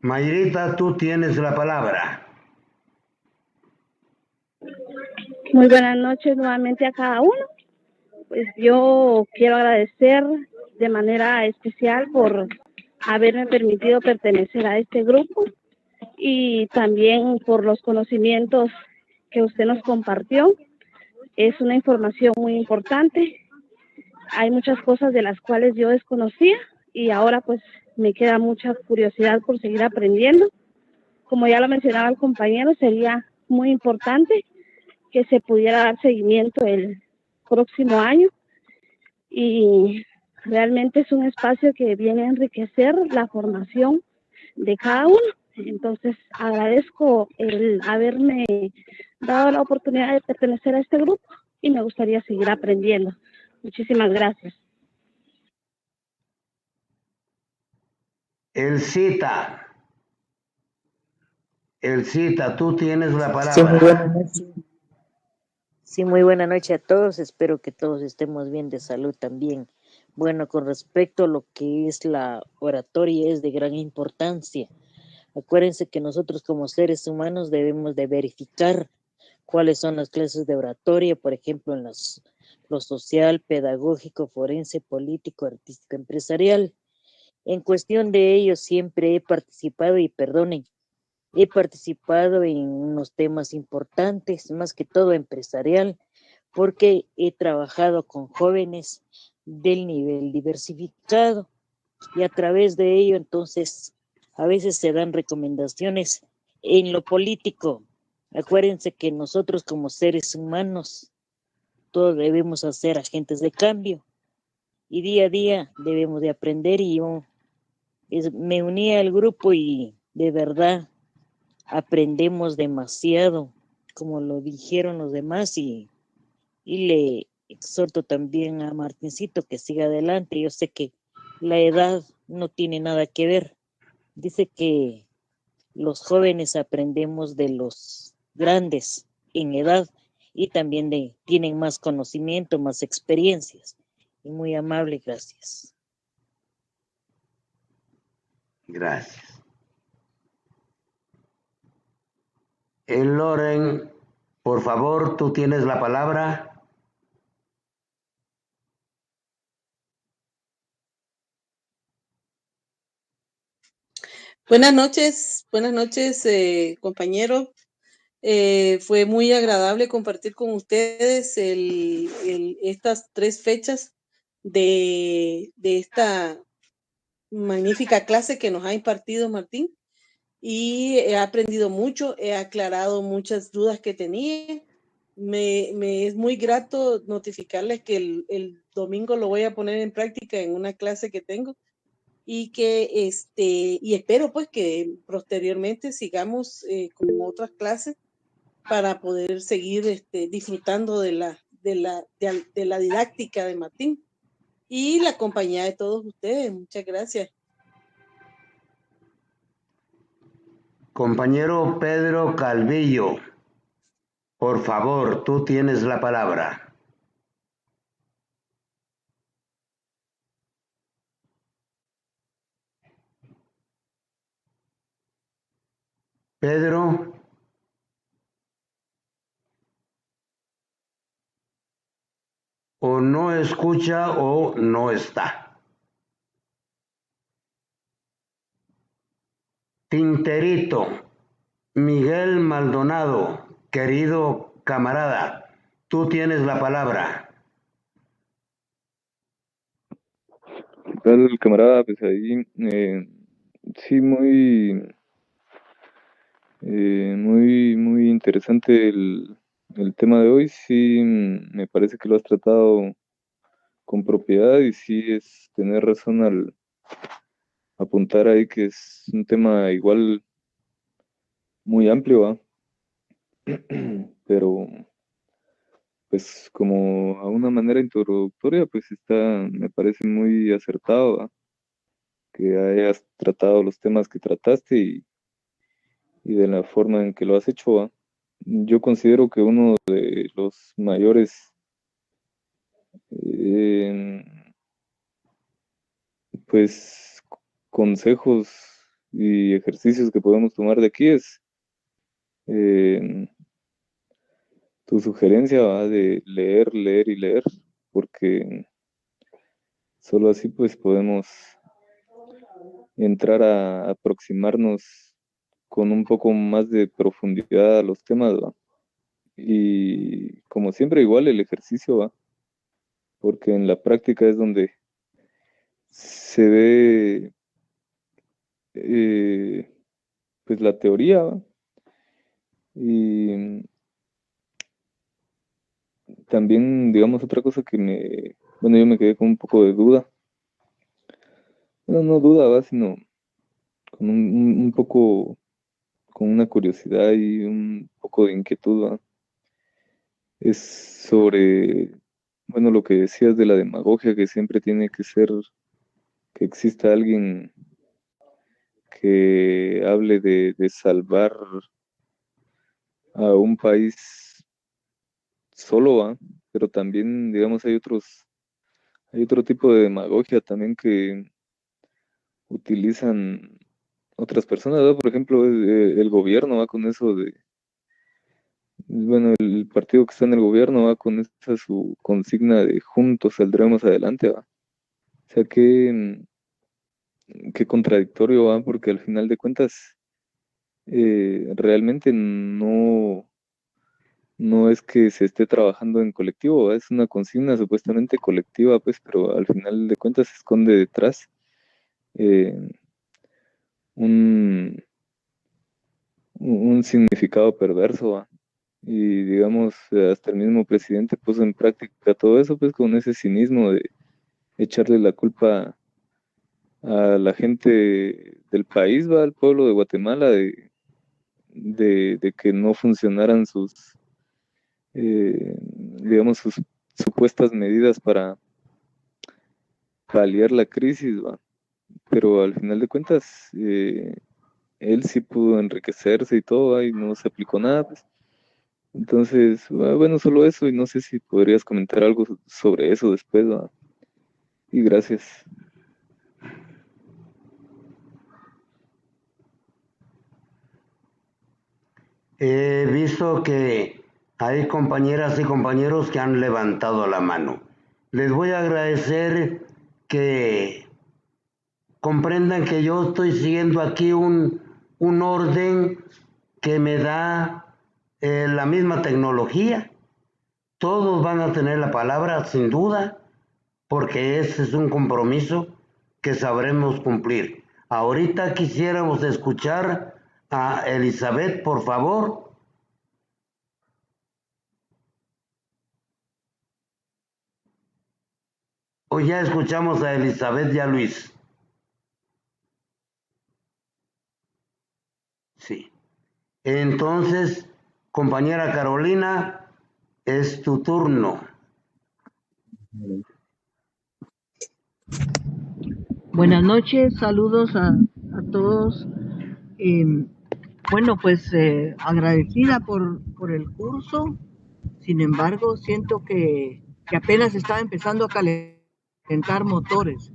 Mayrita, tú tienes la palabra. Muy buenas noches nuevamente a cada uno. Pues yo quiero agradecer de manera especial por haberme permitido pertenecer a este grupo y también por los conocimientos que usted nos compartió. Es una información muy importante. Hay muchas cosas de las cuales yo desconocía y ahora pues me queda mucha curiosidad por seguir aprendiendo. Como ya lo mencionaba el compañero, sería muy importante que se pudiera dar seguimiento el próximo año y realmente es un espacio que viene a enriquecer la formación de cada uno. Entonces agradezco el haberme dado la oportunidad de pertenecer a este grupo y me gustaría seguir aprendiendo. Muchísimas gracias. Elcita, tú tienes la palabra. Sí, muy buenas noches. Sí, muy buena noche a todos. Espero que todos estemos bien de salud también. Bueno, con respecto a lo que es la oratoria, es de gran importancia. Acuérdense que nosotros como seres humanos debemos de verificar cuáles son las clases de oratoria, por ejemplo, en lo social, pedagógico, forense, político, artístico, empresarial. En cuestión de ello siempre he participado y perdonen, he participado en unos temas importantes, más que todo empresarial, porque he trabajado con jóvenes del nivel diversificado y a través de ello entonces a veces se dan recomendaciones en lo político. Acuérdense que nosotros como seres humanos todos debemos ser agentes de cambio y día a día debemos de aprender y yo me uní al grupo y de verdad aprendemos demasiado, como lo dijeron los demás, y le exhorto también a Martincito que siga adelante. Yo sé que la edad no tiene nada que ver. Dice que los jóvenes aprendemos de los grandes en edad y también tienen más conocimiento, más experiencias. Y muy amable, gracias. Gracias. Loren, por favor, tú tienes la palabra. Buenas noches, compañeros. Fue muy agradable compartir con ustedes estas 3 fechas de esta magnífica clase que nos ha impartido Martín. Y he aprendido mucho, he aclarado muchas dudas que tenía. Me es muy grato notificarles que el domingo lo voy a poner en práctica en una clase que tengo y que y espero pues que posteriormente sigamos con otras clases para poder seguir disfrutando de la didáctica de Martín y la compañía de todos ustedes. Muchas gracias. Compañero Pedro Calvillo, por favor, tú tienes la palabra. Pedro. O no escucha o no está. Tinterito, Miguel Maldonado, querido camarada, tú tienes la palabra. ¿Qué tal, camarada? Pues ahí, sí, muy interesante el tema de hoy. Sí, me parece que lo has tratado con propiedad y sí es tener razón al apuntar ahí que es un tema igual muy amplio, ¿va? Pero pues como a una manera introductoria, pues me parece muy acertado, ¿va? Que hayas tratado los temas que trataste y de la forma en que lo has hecho, ¿va? Yo considero que uno de los mayores eh, pues consejos y ejercicios que podemos tomar de aquí es eh, tu sugerencia, ¿va? De leer, leer y leer, porque solo así pues podemos entrar a aproximarnos con un poco más de profundidad a los temas, ¿va? Y como siempre igual el ejercicio, ¿va? Porque en la práctica es donde se ve pues la teoría, ¿va? Y también, digamos, otra cosa bueno, yo me quedé con un poco de duda. Bueno, no duda, ¿va? Sino con un poco, con una curiosidad y un poco de inquietud, ¿va? Es sobre, bueno, lo que decías de la demagogia, que siempre tiene que ser, que exista alguien que hable de salvar a un país solo, ¿va? Pero también, digamos, hay otro tipo de demagogia también que utilizan otras personas, ¿va? Por ejemplo, el gobierno va con eso bueno, el partido que está en el gobierno va con esa su consigna de juntos saldremos adelante, ¿va? O sea, qué contradictorio, ¿va? Porque al final de cuentas, realmente no es que se esté trabajando en colectivo, ¿va? Es una consigna supuestamente colectiva, pues, pero al final de cuentas se esconde detrás eh, un, un significado perverso, ¿va? Y digamos, hasta el mismo presidente puso en práctica todo eso, pues, con ese cinismo de echarle la culpa a la gente del país, ¿va? Al pueblo de Guatemala, de que no funcionaran digamos, sus supuestas medidas para paliar la crisis, ¿va? Pero al final de cuentas, él sí pudo enriquecerse y todo, ¿va? Y no se aplicó nada, pues. Entonces, bueno, solo eso, y no sé si podrías comentar algo sobre eso después, ¿va? Y gracias. He visto que hay compañeras y compañeros que han levantado la mano. Les voy a agradecer que comprendan que yo estoy siguiendo aquí un orden que me da la misma tecnología. Todos van a tener la palabra, sin duda, porque ese es un compromiso que sabremos cumplir. Ahorita quisiéramos escuchar a Elizabeth, por favor. O ya escuchamos a Elizabeth y a Luis. Sí. Entonces, Compañera Carolina, es tu turno. Buenas noches, saludos a todos. Bueno, pues agradecida por el curso. Sin embargo, siento que apenas estaba empezando a calentar motores.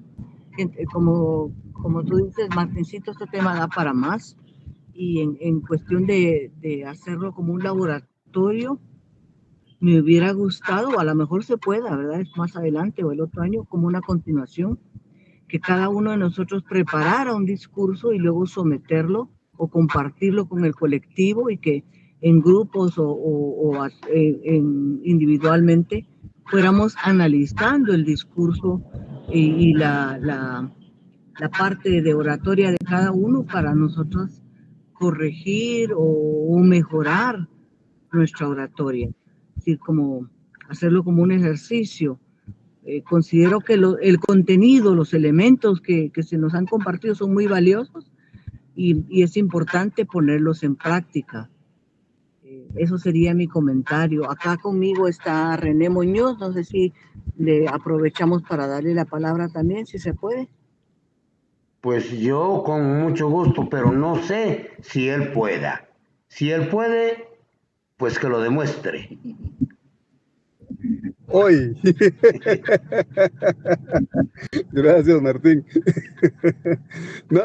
Como tú dices, Martincito, este tema da para más. Y en cuestión de hacerlo como un laboratorio, me hubiera gustado, o a lo mejor se pueda, ¿verdad? Es más adelante o el otro año, como una continuación, que cada uno de nosotros preparara un discurso y luego someterlo o compartirlo con el colectivo, y que en grupos o individualmente fuéramos analizando el discurso y la parte de oratoria de cada uno para nosotros corregir o mejorar nuestra oratoria. Es decir, como hacerlo como un ejercicio. Considero que el contenido, los elementos que se nos han compartido son muy valiosos y es importante ponerlos en práctica. Eso sería mi comentario. Acá conmigo está René Muñoz, no sé si le aprovechamos para darle la palabra también, si se puede. Pues yo con mucho gusto, pero no sé si él pueda. Si él puede, pues que lo demuestre. Hoy. Gracias, Martín. No,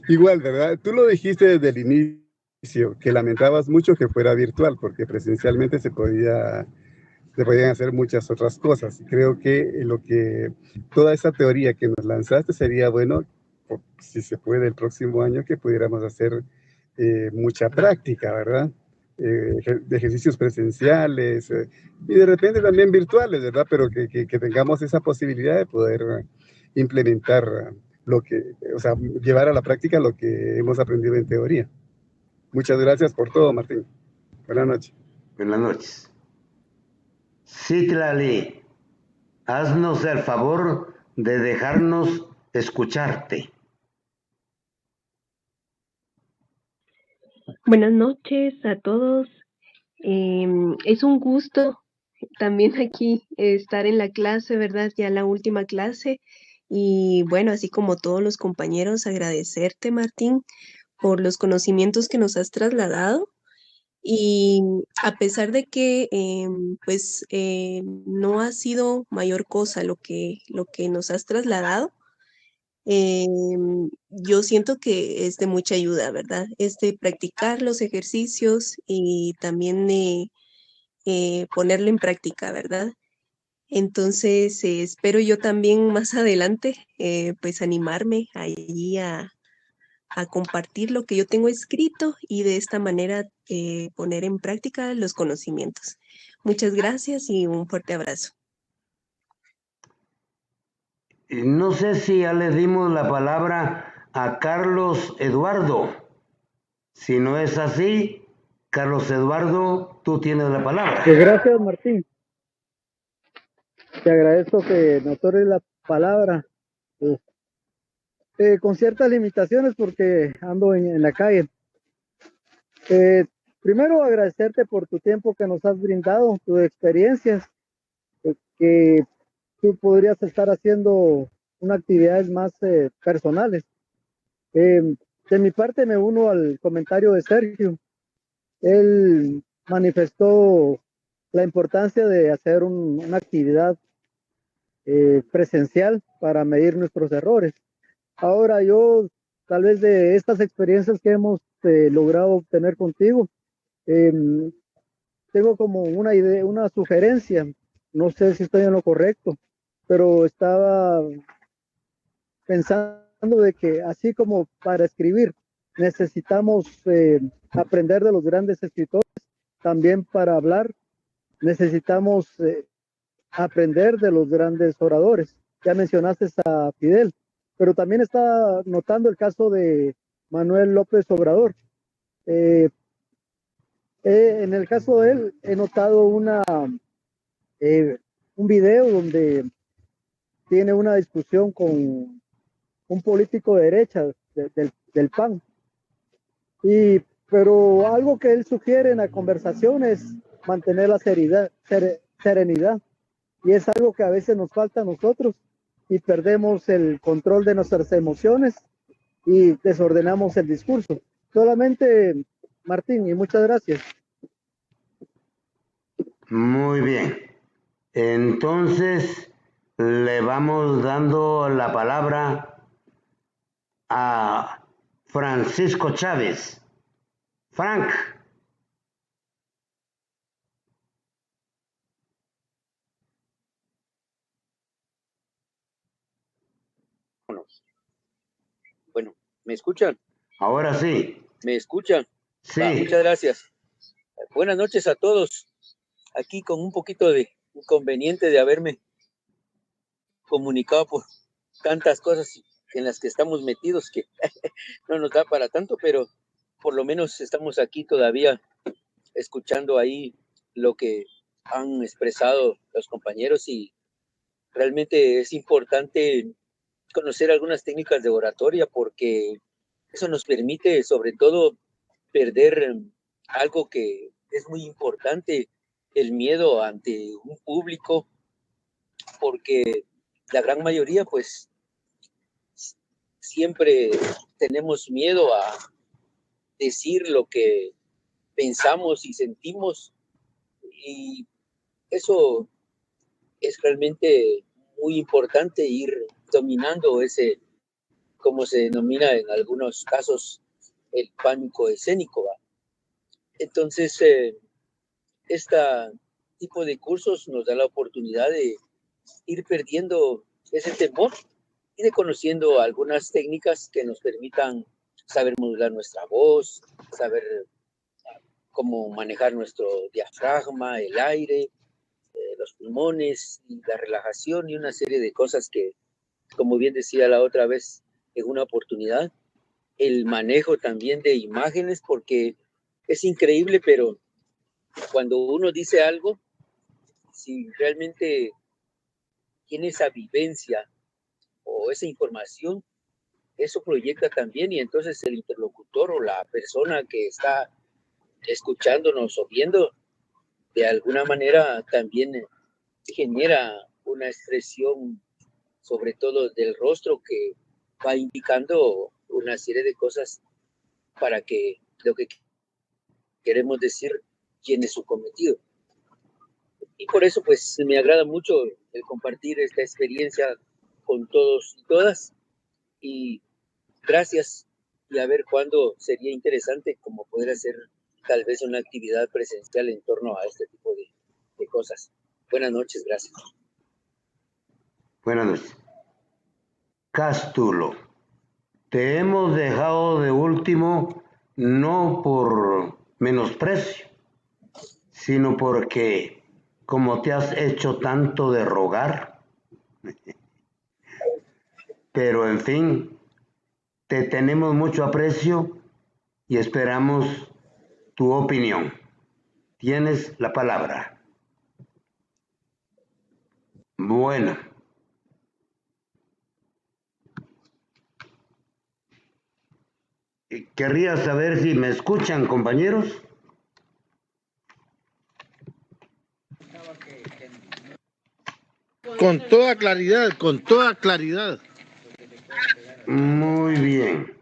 igual, ¿verdad? Tú lo dijiste desde el inicio, que lamentabas mucho que fuera virtual, porque presencialmente se podían hacer muchas otras cosas. Creo que toda esa teoría que nos lanzaste sería bueno, si se puede el próximo año, que pudiéramos hacer mucha práctica, ¿verdad? De ejercicios presenciales y de repente también virtuales, ¿verdad? Pero que tengamos esa posibilidad de poder implementar llevar a la práctica lo que hemos aprendido en teoría. Muchas gracias por todo, Martín. Buenas noches. Buenas noches. Citlali, haznos el favor de dejarnos escucharte. Buenas noches a todos. Es un gusto también aquí estar en la clase, ¿verdad? Ya la última clase. Y bueno, así como todos los compañeros, agradecerte, Martín, por los conocimientos que nos has trasladado. Y a pesar de que no ha sido mayor cosa lo que nos has trasladado, yo siento que es de mucha ayuda, ¿verdad? Es de practicar los ejercicios y también ponerlo en práctica, ¿verdad? Entonces, espero yo también más adelante, pues animarme allí a compartir lo que yo tengo escrito y de esta manera poner en práctica los conocimientos. Muchas gracias y un fuerte abrazo. No sé si ya le dimos la palabra a Carlos Eduardo. Si no es así, Carlos Eduardo, tú tienes la palabra. Gracias, Martín. Te agradezco que me otorgues la palabra. Con ciertas limitaciones porque ando en la calle. Primero, agradecerte por tu tiempo que nos has brindado, tus experiencias, que tú podrías estar haciendo unas actividades más personales. De mi parte me uno al comentario de Sergio. Él manifestó la importancia de hacer una actividad presencial para medir nuestros errores. Ahora yo, tal vez de estas experiencias que hemos logrado obtener contigo, tengo como una idea, una sugerencia, no sé si estoy en lo correcto, pero estaba pensando de que así como para escribir necesitamos aprender de los grandes escritores, también para hablar necesitamos aprender de los grandes oradores. Ya mencionaste a Fidel, pero también está notando el caso de Manuel López Obrador. En el caso de él, he notado un video donde tiene una discusión con un político de derecha del PAN. Y pero algo que él sugiere en la conversación es mantener la serenidad, y es algo que a veces nos falta a nosotros y perdemos el control de nuestras emociones y desordenamos el discurso. Solamente, Martín, y muchas gracias. Muy bien. Entonces, le vamos dando la palabra a Francisco Chávez. Frank. Bueno, ¿me escuchan? Ahora sí. ¿Me escuchan? Sí. Muchas gracias. Buenas noches a todos. Aquí con un poquito de inconveniente de haberme comunicado por tantas cosas en las que estamos metidos que no nos da para tanto, pero por lo menos estamos aquí todavía escuchando ahí lo que han expresado los compañeros, y realmente es importante conocer algunas técnicas de oratoria porque eso nos permite sobre todo perder algo que es muy importante, el miedo ante un público, porque la gran mayoría pues siempre tenemos miedo a decir lo que pensamos y sentimos, y eso es realmente muy importante, ir dominando ese, como se denomina en algunos casos, el pánico escénico, ¿va? Entonces, este tipo de cursos nos da la oportunidad de ir perdiendo ese temor y de conociendo algunas técnicas que nos permitan saber modular nuestra voz, saber cómo manejar nuestro diafragma, el aire, los pulmones, y la relajación y una serie de cosas que, como bien decía la otra vez en una oportunidad, el manejo también de imágenes, porque es increíble, pero cuando uno dice algo, si realmente tiene esa vivencia o esa información, eso proyecta también, y entonces el interlocutor o la persona que está escuchándonos o viendo, de alguna manera también genera una expresión, sobre todo del rostro, que va indicando una serie de cosas para que lo que queremos decir tiene su cometido. Y por eso pues me agrada mucho el compartir esta experiencia con todos y todas, y gracias, y a ver cuándo sería interesante como poder hacer tal vez una actividad presencial en torno a este tipo de cosas. Buenas noches, gracias. Buenas noches. Cástulo, te hemos dejado de último no por menosprecio, sino porque como te has hecho tanto de rogar, pero en fin, te tenemos mucho aprecio y esperamos tu opinión. Tienes la palabra. Bueno. Querría saber si me escuchan, compañeros. Con toda claridad, con toda claridad. Muy bien.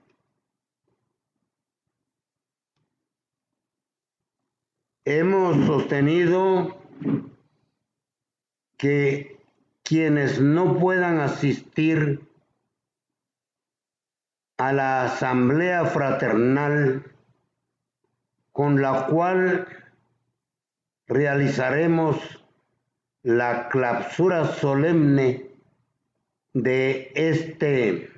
Hemos sostenido que quienes no puedan asistir a la asamblea fraternal con la cual realizaremos la clausura solemne de este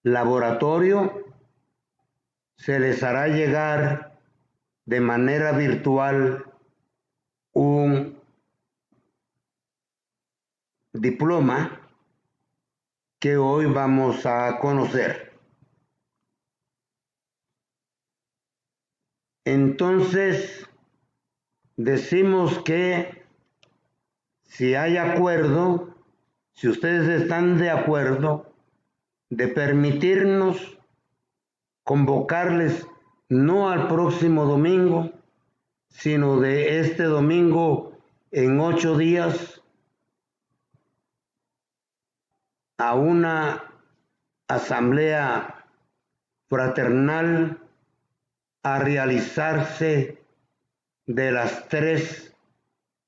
laboratorio, se les hará llegar de manera virtual un diploma que hoy vamos a conocer. Entonces, decimos que si hay acuerdo, si ustedes están de acuerdo, de permitirnos convocarles no al próximo domingo, sino de este domingo en 8 días a una asamblea fraternal a realizarse de las 3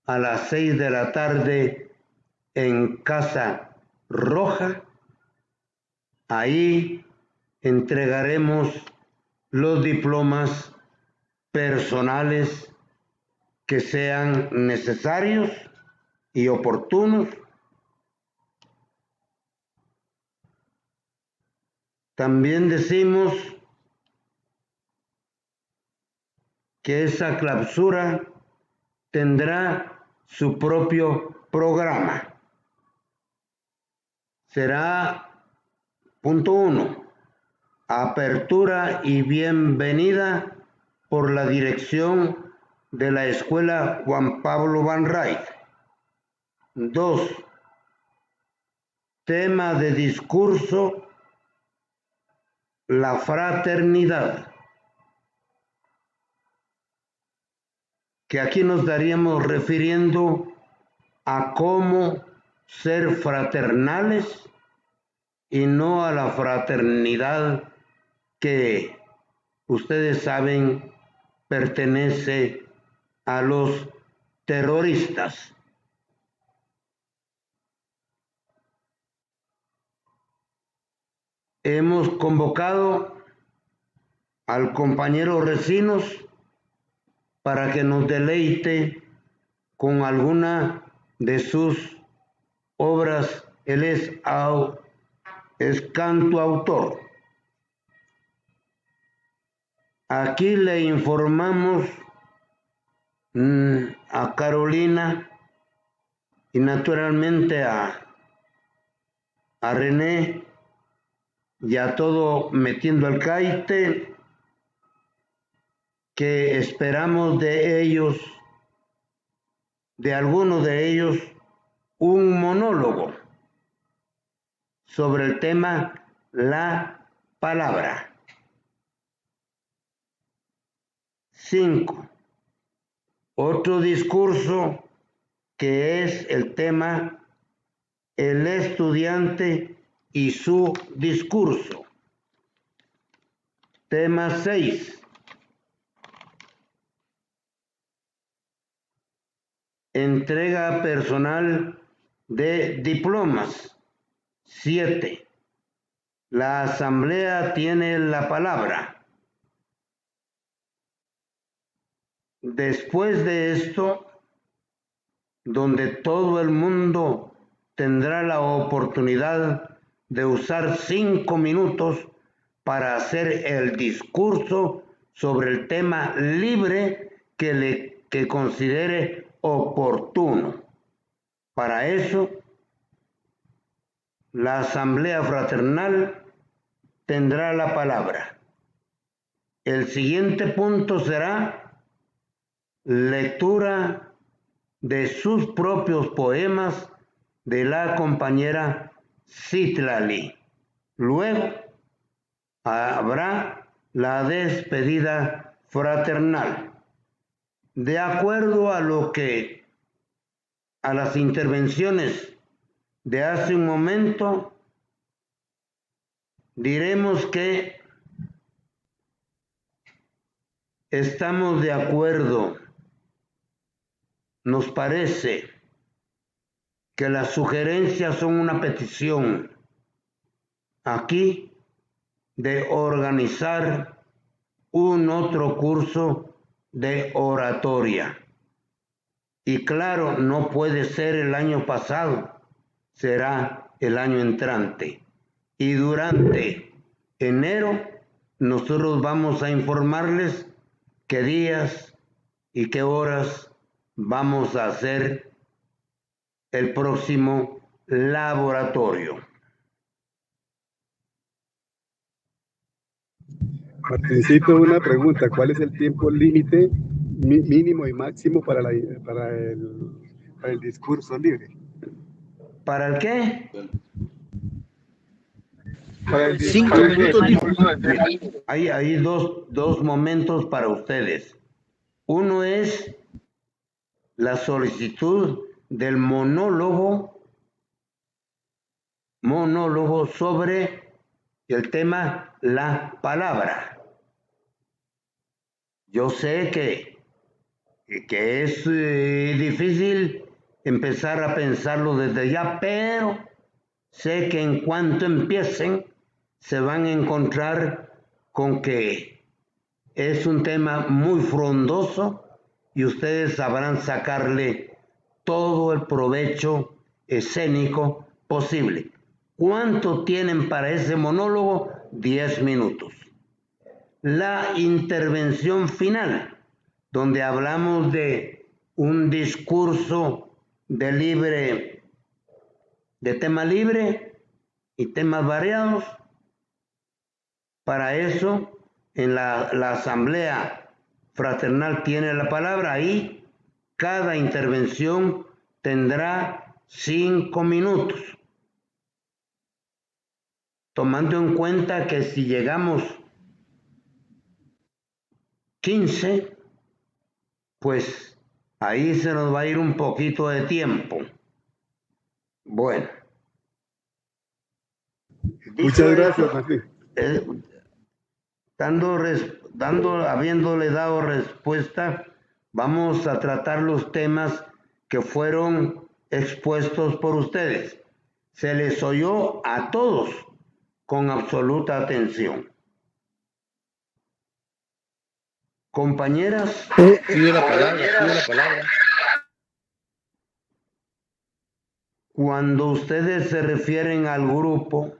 a las 6 de la tarde en Casa Roja. Ahí entregaremos los diplomas personales que sean necesarios y oportunos. También decimos que esa clausura tendrá su propio programa. Será, punto 1, apertura y bienvenida por la dirección de la Escuela Juan Pablo Van Ryck. 2, tema de discurso, la fraternidad, que aquí nos estaríamos refiriendo a cómo ser fraternales y no a la fraternidad que ustedes saben pertenece a los terroristas. Hemos convocado al compañero Recinos para que nos deleite con alguna de sus obras. Él es cantautor. Aquí le informamos a Carolina y naturalmente a René, ya todo metiendo el caite, que esperamos de ellos, de alguno de ellos, un monólogo sobre el tema la palabra. 5. Otro discurso que es el tema el estudiante y su discurso. Tema 6. Entrega personal de diplomas. 7. La asamblea tiene la palabra. Después de esto, donde todo el mundo tendrá la oportunidad de usar 5 minutos para hacer el discurso sobre el tema libre que considere oportuno. Para eso, la asamblea fraternal tendrá la palabra. El siguiente punto será lectura de sus propios poemas de la compañera Citlali. Luego habrá la despedida fraternal. De acuerdo a las intervenciones de hace un momento, diremos que estamos de acuerdo. Nos parece que las sugerencias son una petición aquí de organizar un otro curso de oratoria. Y claro, no puede ser el año pasado, será el año entrante. Y durante enero nosotros vamos a informarles qué días y qué horas vamos a hacer el próximo laboratorio. Martincito, una pregunta. ¿Cuál es el tiempo límite mínimo y máximo para el discurso libre? ¿Para el qué? 5 minutos. Hay dos momentos para ustedes. Uno es la solicitud del monólogo sobre el tema la palabra. Yo sé que es difícil empezar a pensarlo desde ya, pero sé que en cuanto empiecen se van a encontrar con que es un tema muy frondoso y ustedes sabrán sacarle todo el provecho escénico posible. ¿Cuánto tienen para ese monólogo? 10 minutos. La intervención final, donde hablamos de un discurso de tema libre y temas variados. Para eso, en la asamblea fraternal tiene la palabra. Ahí cada intervención tendrá 5 minutos. Tomando en cuenta que si llegamos 15, pues ahí se nos va a ir un poquito de tiempo. Bueno. Muchas gracias, Martín. Habiéndole dado respuesta, vamos a tratar los temas que fueron expuestos por ustedes. Se les oyó a todos con absoluta atención. Compañeras, pido la palabra. Cuando ustedes se refieren al grupo,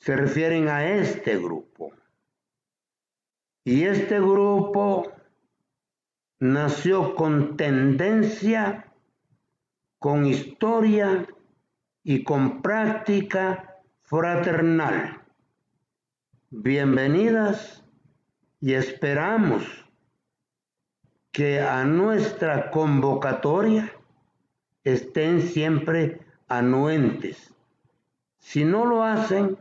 se refieren a este grupo. Y este grupo nació con tendencia, con historia y con práctica fraternal. Bienvenidas y esperamos que a nuestra convocatoria estén siempre anuentes. Si no lo hacen,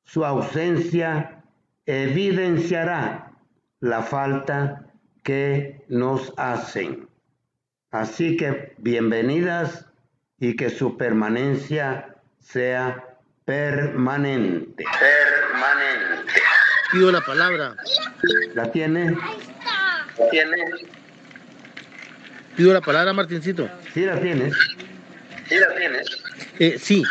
su ausencia evidenciará la falta que nos hacen. Así que bienvenidas y que su permanencia sea permanente. Pido la palabra. ¿La tiene? Pido la palabra, Martincito. Sí, la tienes. Sí,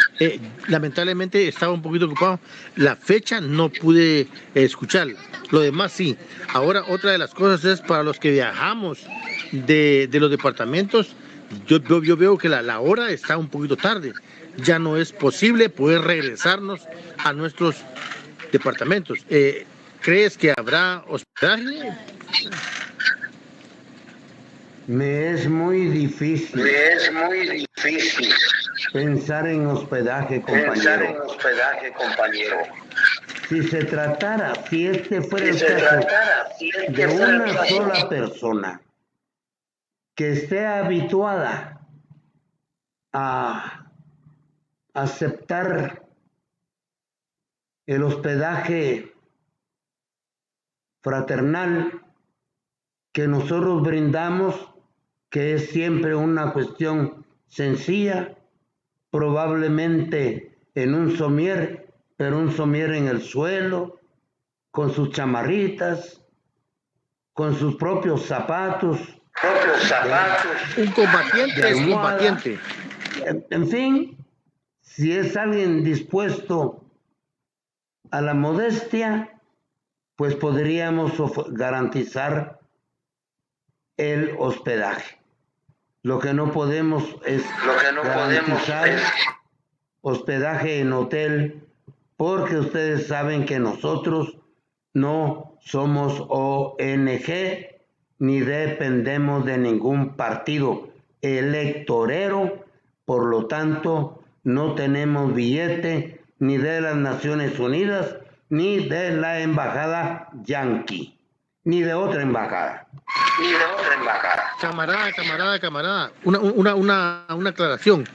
lamentablemente estaba un poquito ocupado. La fecha no pude escucharla. Lo demás sí. Ahora, otra de las cosas es para los que viajamos de los departamentos. Yo veo que la hora está un poquito tarde. Ya no es posible poder regresarnos a nuestros departamentos. ¿Crees que habrá hospedaje? Me es muy difícil pensar en hospedaje, compañero. Si este fuera el caso de una sola persona que esté habituada a aceptar el hospedaje fraternal que nosotros brindamos, que es siempre una cuestión sencilla, probablemente en un somier, pero un somier en el suelo, con sus chamarritas, con sus propios zapatos. Un combatiente es un combatiente. En fin, si es alguien dispuesto a la modestia, pues podríamos garantizar el hospedaje. Lo que no podemos es garantizar hospedaje en hotel, porque ustedes saben que nosotros no somos ONG ni dependemos de ningún partido electorero, por lo tanto no tenemos billete ni de las Naciones Unidas ni de la embajada yanqui, ni de otra embajada. Camarada. Una aclaración.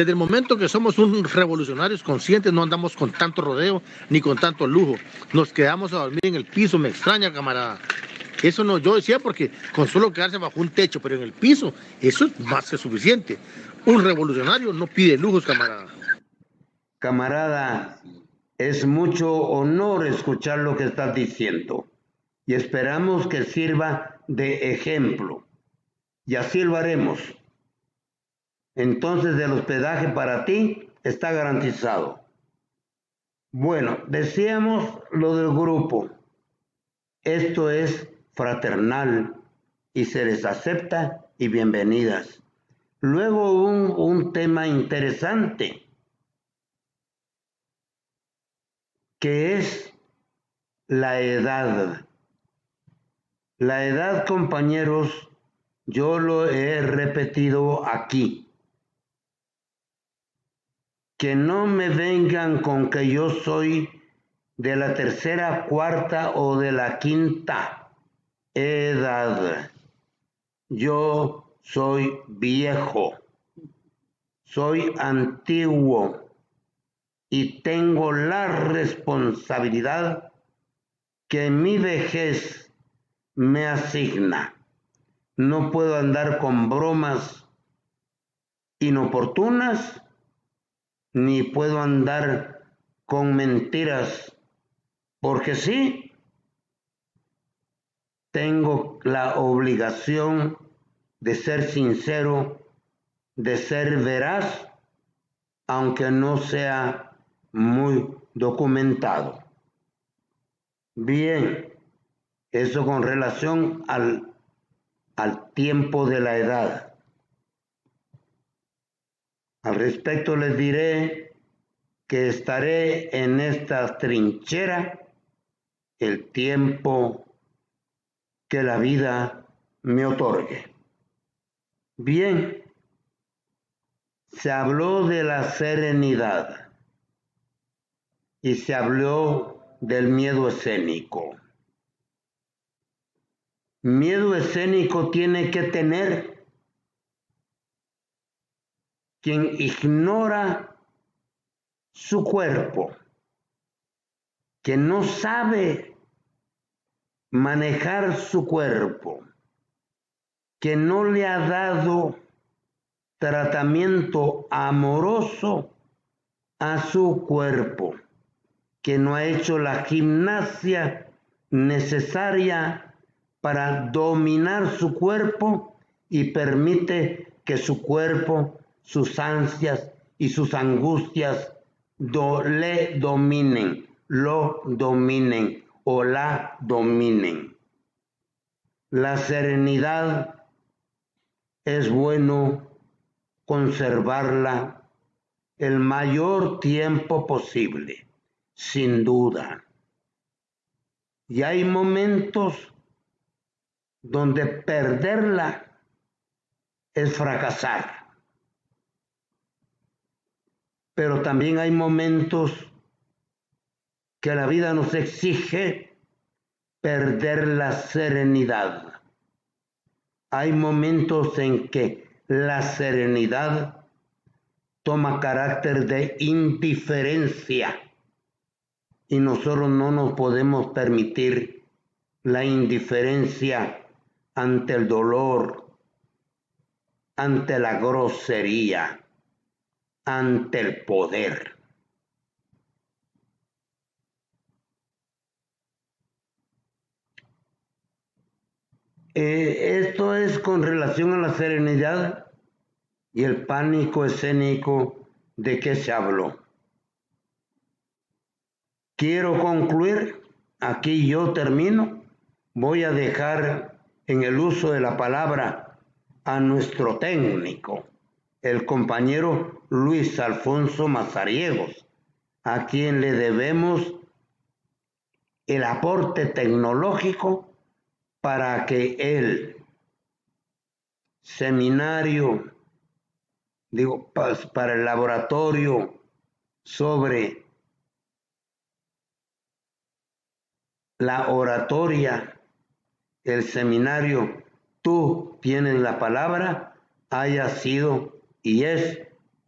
Desde el momento que somos unos revolucionarios conscientes, no andamos con tanto rodeo ni con tanto lujo. Nos quedamos a dormir en el piso, me extraña, camarada. Eso no, yo decía porque con solo quedarse bajo un techo, pero en el piso, eso es más que suficiente. Un revolucionario no pide lujos, camarada. Camarada, es mucho honor escuchar lo que estás diciendo y esperamos que sirva de ejemplo. Y así lo haremos. Entonces el hospedaje para ti está garantizado. Bueno, decíamos lo del grupo. Esto es fraternal y se les acepta y bienvenidas. Luego un tema interesante que es la edad. La edad, compañeros, yo lo he repetido aquí. Que no me vengan con que yo soy de la tercera, cuarta o de la quinta edad. Yo soy viejo, soy antiguo y tengo la responsabilidad que mi vejez me asigna. No puedo andar con bromas inoportunas, ni puedo andar con mentiras, porque sí, tengo la obligación de ser sincero, de ser veraz, aunque no sea muy documentado. Bien, eso con relación al tiempo de la edad. Al respecto les diré que estaré en esta trinchera el tiempo que la vida me otorgue. Bien, se habló de la serenidad y se habló del miedo escénico. Miedo escénico tiene que tener quien ignora su cuerpo, que no sabe manejar su cuerpo, que no le ha dado tratamiento amoroso a su cuerpo, que no ha hecho la gimnasia necesaria para dominar su cuerpo y permite que su cuerpo, sus ansias y sus angustias le dominen, lo dominen o la dominen. La serenidad es bueno conservarla el mayor tiempo posible, sin duda. Y hay momentos donde perderla es fracasar. Pero también hay momentos que la vida nos exige perder la serenidad. Hay momentos en que la serenidad toma carácter de indiferencia y nosotros no nos podemos permitir la indiferencia ante el dolor, ante la grosería, ante el poder. Esto es con relación a la serenidad y el pánico escénico de que se habló. Quiero concluir, aquí yo termino, voy a dejar en el uso de la palabra a nuestro técnico, el compañero Luis Alfonso Mazariegos, a quien le debemos el aporte tecnológico para que el seminario, para el laboratorio sobre la oratoria, el seminario Tú tienes la palabra, haya sido y es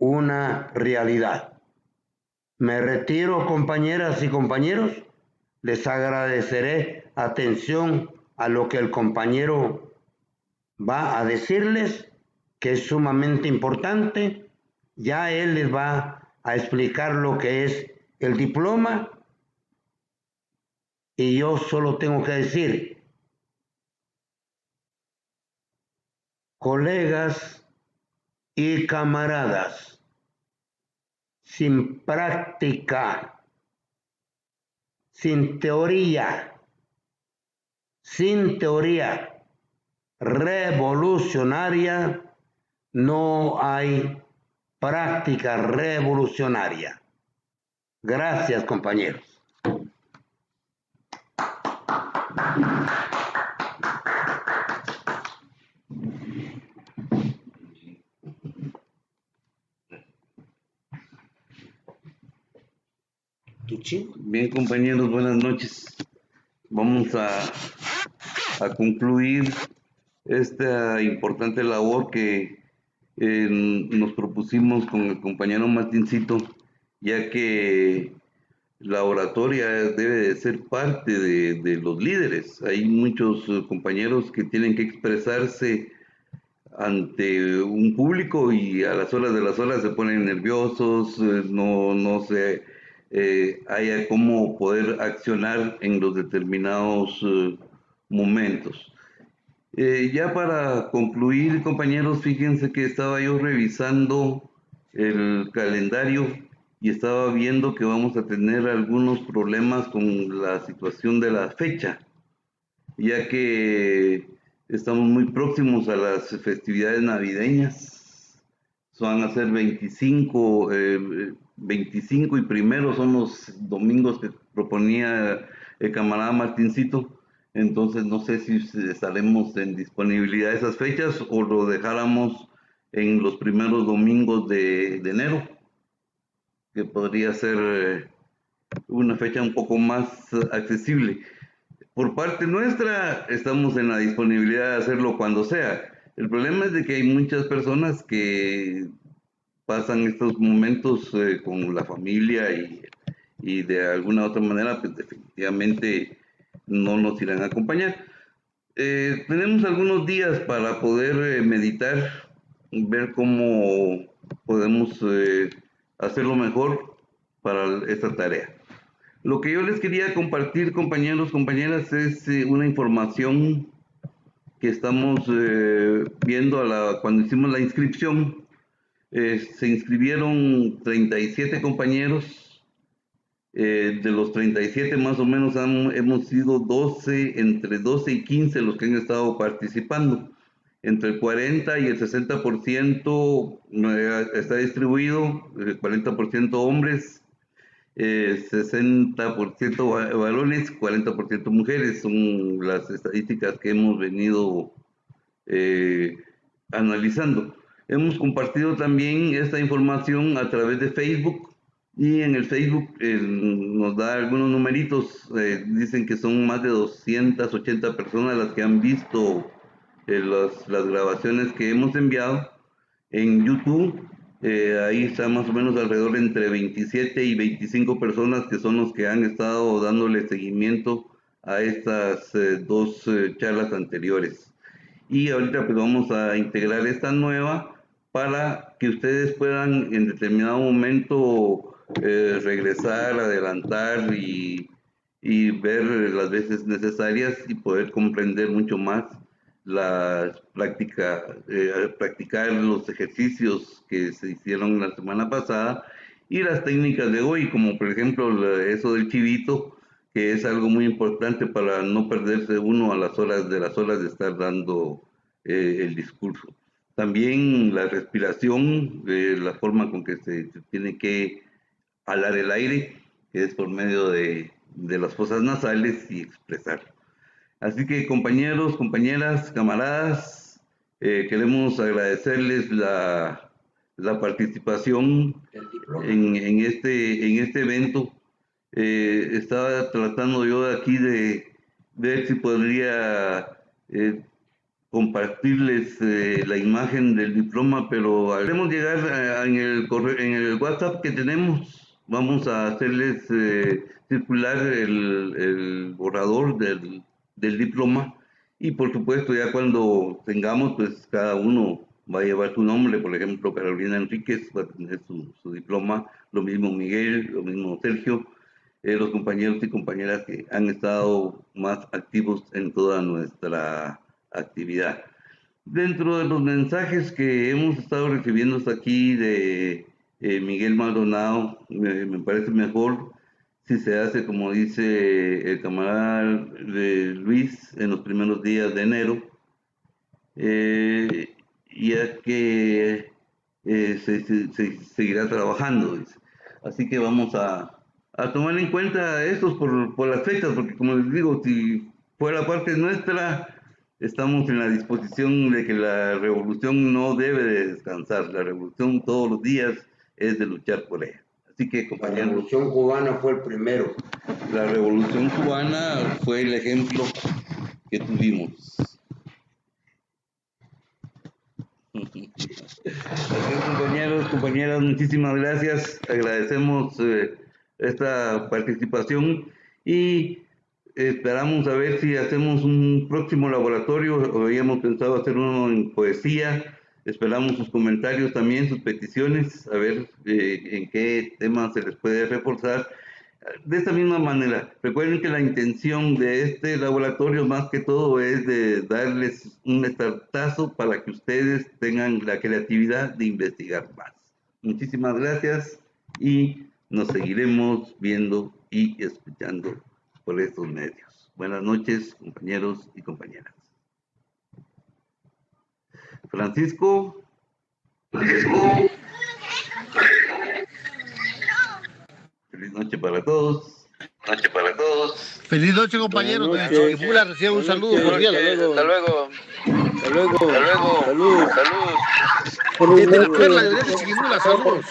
una realidad. Me retiro, compañeras y compañeros. Les agradeceré atención a lo que el compañero va a decirles, que es sumamente importante. Ya él les va a explicar lo que es el diploma y yo solo tengo que decir, colegas y camaradas, sin práctica, sin teoría revolucionaria, no hay práctica revolucionaria. Gracias, compañeros. Bien, compañeros, buenas noches. Vamos a concluir esta importante labor que nos propusimos con el compañero Martincito, ya que la oratoria debe de ser parte de los líderes. Hay muchos compañeros que tienen que expresarse ante un público y a las horas de las horas se ponen nerviosos, no se haya cómo poder accionar en los determinados momentos. Ya para concluir, compañeros, fíjense que estaba yo revisando el calendario y estaba viendo que vamos a tener algunos problemas con la situación de la fecha, ya que estamos muy próximos a las festividades navideñas. Van a ser 25 y primero son los domingos que proponía el camarada Martincito. Entonces no sé si estaremos en disponibilidad de esas fechas o lo dejáramos en los primeros domingos de enero, que podría ser una fecha un poco más accesible. Por parte nuestra, estamos en la disponibilidad de hacerlo cuando sea. El problema es de que hay muchas personas que pasan estos momentos con la familia y de alguna otra manera, pues definitivamente no nos irán a acompañar. Tenemos algunos días para poder meditar, ver cómo podemos hacerlo mejor para esta tarea. Lo que yo les quería compartir, compañeros, compañeras, es una información que estamos viendo cuando hicimos la inscripción. Se inscribieron 37 compañeros. De los 37 más o menos hemos sido 12, entre 12 y 15 los que han estado participando. Entre el 40 y el 60% está distribuido, el 40% hombres, 60% varones, 40% mujeres. Son las estadísticas que hemos venido analizando. Hemos compartido también esta información a través de Facebook y en el Facebook nos da algunos numeritos. Dicen que son más de 280 personas las que han visto las grabaciones que hemos enviado. En YouTube ahí está más o menos alrededor entre 27 y 25 personas que son los que han estado dándole seguimiento a estas dos charlas anteriores. Y ahorita pues vamos a integrar esta nueva para que ustedes puedan en determinado momento regresar, adelantar y ver las veces necesarias y poder comprender mucho más practicar los ejercicios que se hicieron la semana pasada y las técnicas de hoy, como por ejemplo eso del chivito, que es algo muy importante para no perderse uno a las horas de estar dando el discurso. También la respiración, la forma con que se tiene que alar el aire, que es por medio de las fosas nasales, y expresar. Así que compañeros, compañeras, camaradas, queremos agradecerles la participación en este evento. Estaba tratando yo aquí de ver si podría compartirles la imagen del diploma, pero queremos llegar en el WhatsApp que tenemos. Vamos a hacerles circular el borrador del diploma, y por supuesto ya cuando tengamos, pues cada uno va a llevar su nombre. Por ejemplo, Carolina Enríquez va a tener su diploma, lo mismo Miguel, lo mismo Sergio, los compañeros y compañeras que han estado más activos en toda nuestra actividad. Dentro de los mensajes que hemos estado recibiendo hasta aquí de Miguel Maldonado, me parece mejor si se hace como dice el camarada Luis en los primeros días de enero, ya que se seguirá trabajando, dice. Así que vamos a tomar en cuenta estos por las fechas, porque como les digo, si fuera parte nuestra, estamos en la disposición de que la revolución no debe de descansar. La revolución todos los días es de luchar por ella. Así que, compañeros, la revolución cubana fue el primero. La revolución cubana fue el ejemplo que tuvimos. Así es, compañeros, compañeras, muchísimas gracias. Agradecemos esta participación y esperamos a ver si hacemos un próximo laboratorio. Habíamos pensado hacer uno en poesía. Esperamos sus comentarios también, sus peticiones, a ver en qué temas se les puede reforzar. De esta misma manera, recuerden que la intención de este laboratorio más que todo es de darles un startazo para que ustedes tengan la creatividad de investigar más. Muchísimas gracias y nos seguiremos viendo y escuchando por estos medios. Buenas noches, compañeros y compañeras. Francisco. Feliz noche para todos. Feliz noche, compañeros. Desde Chiquimula reciban un saludo cordial. Hasta luego. Salud. Desde la Perla de Chiquimula, saludos.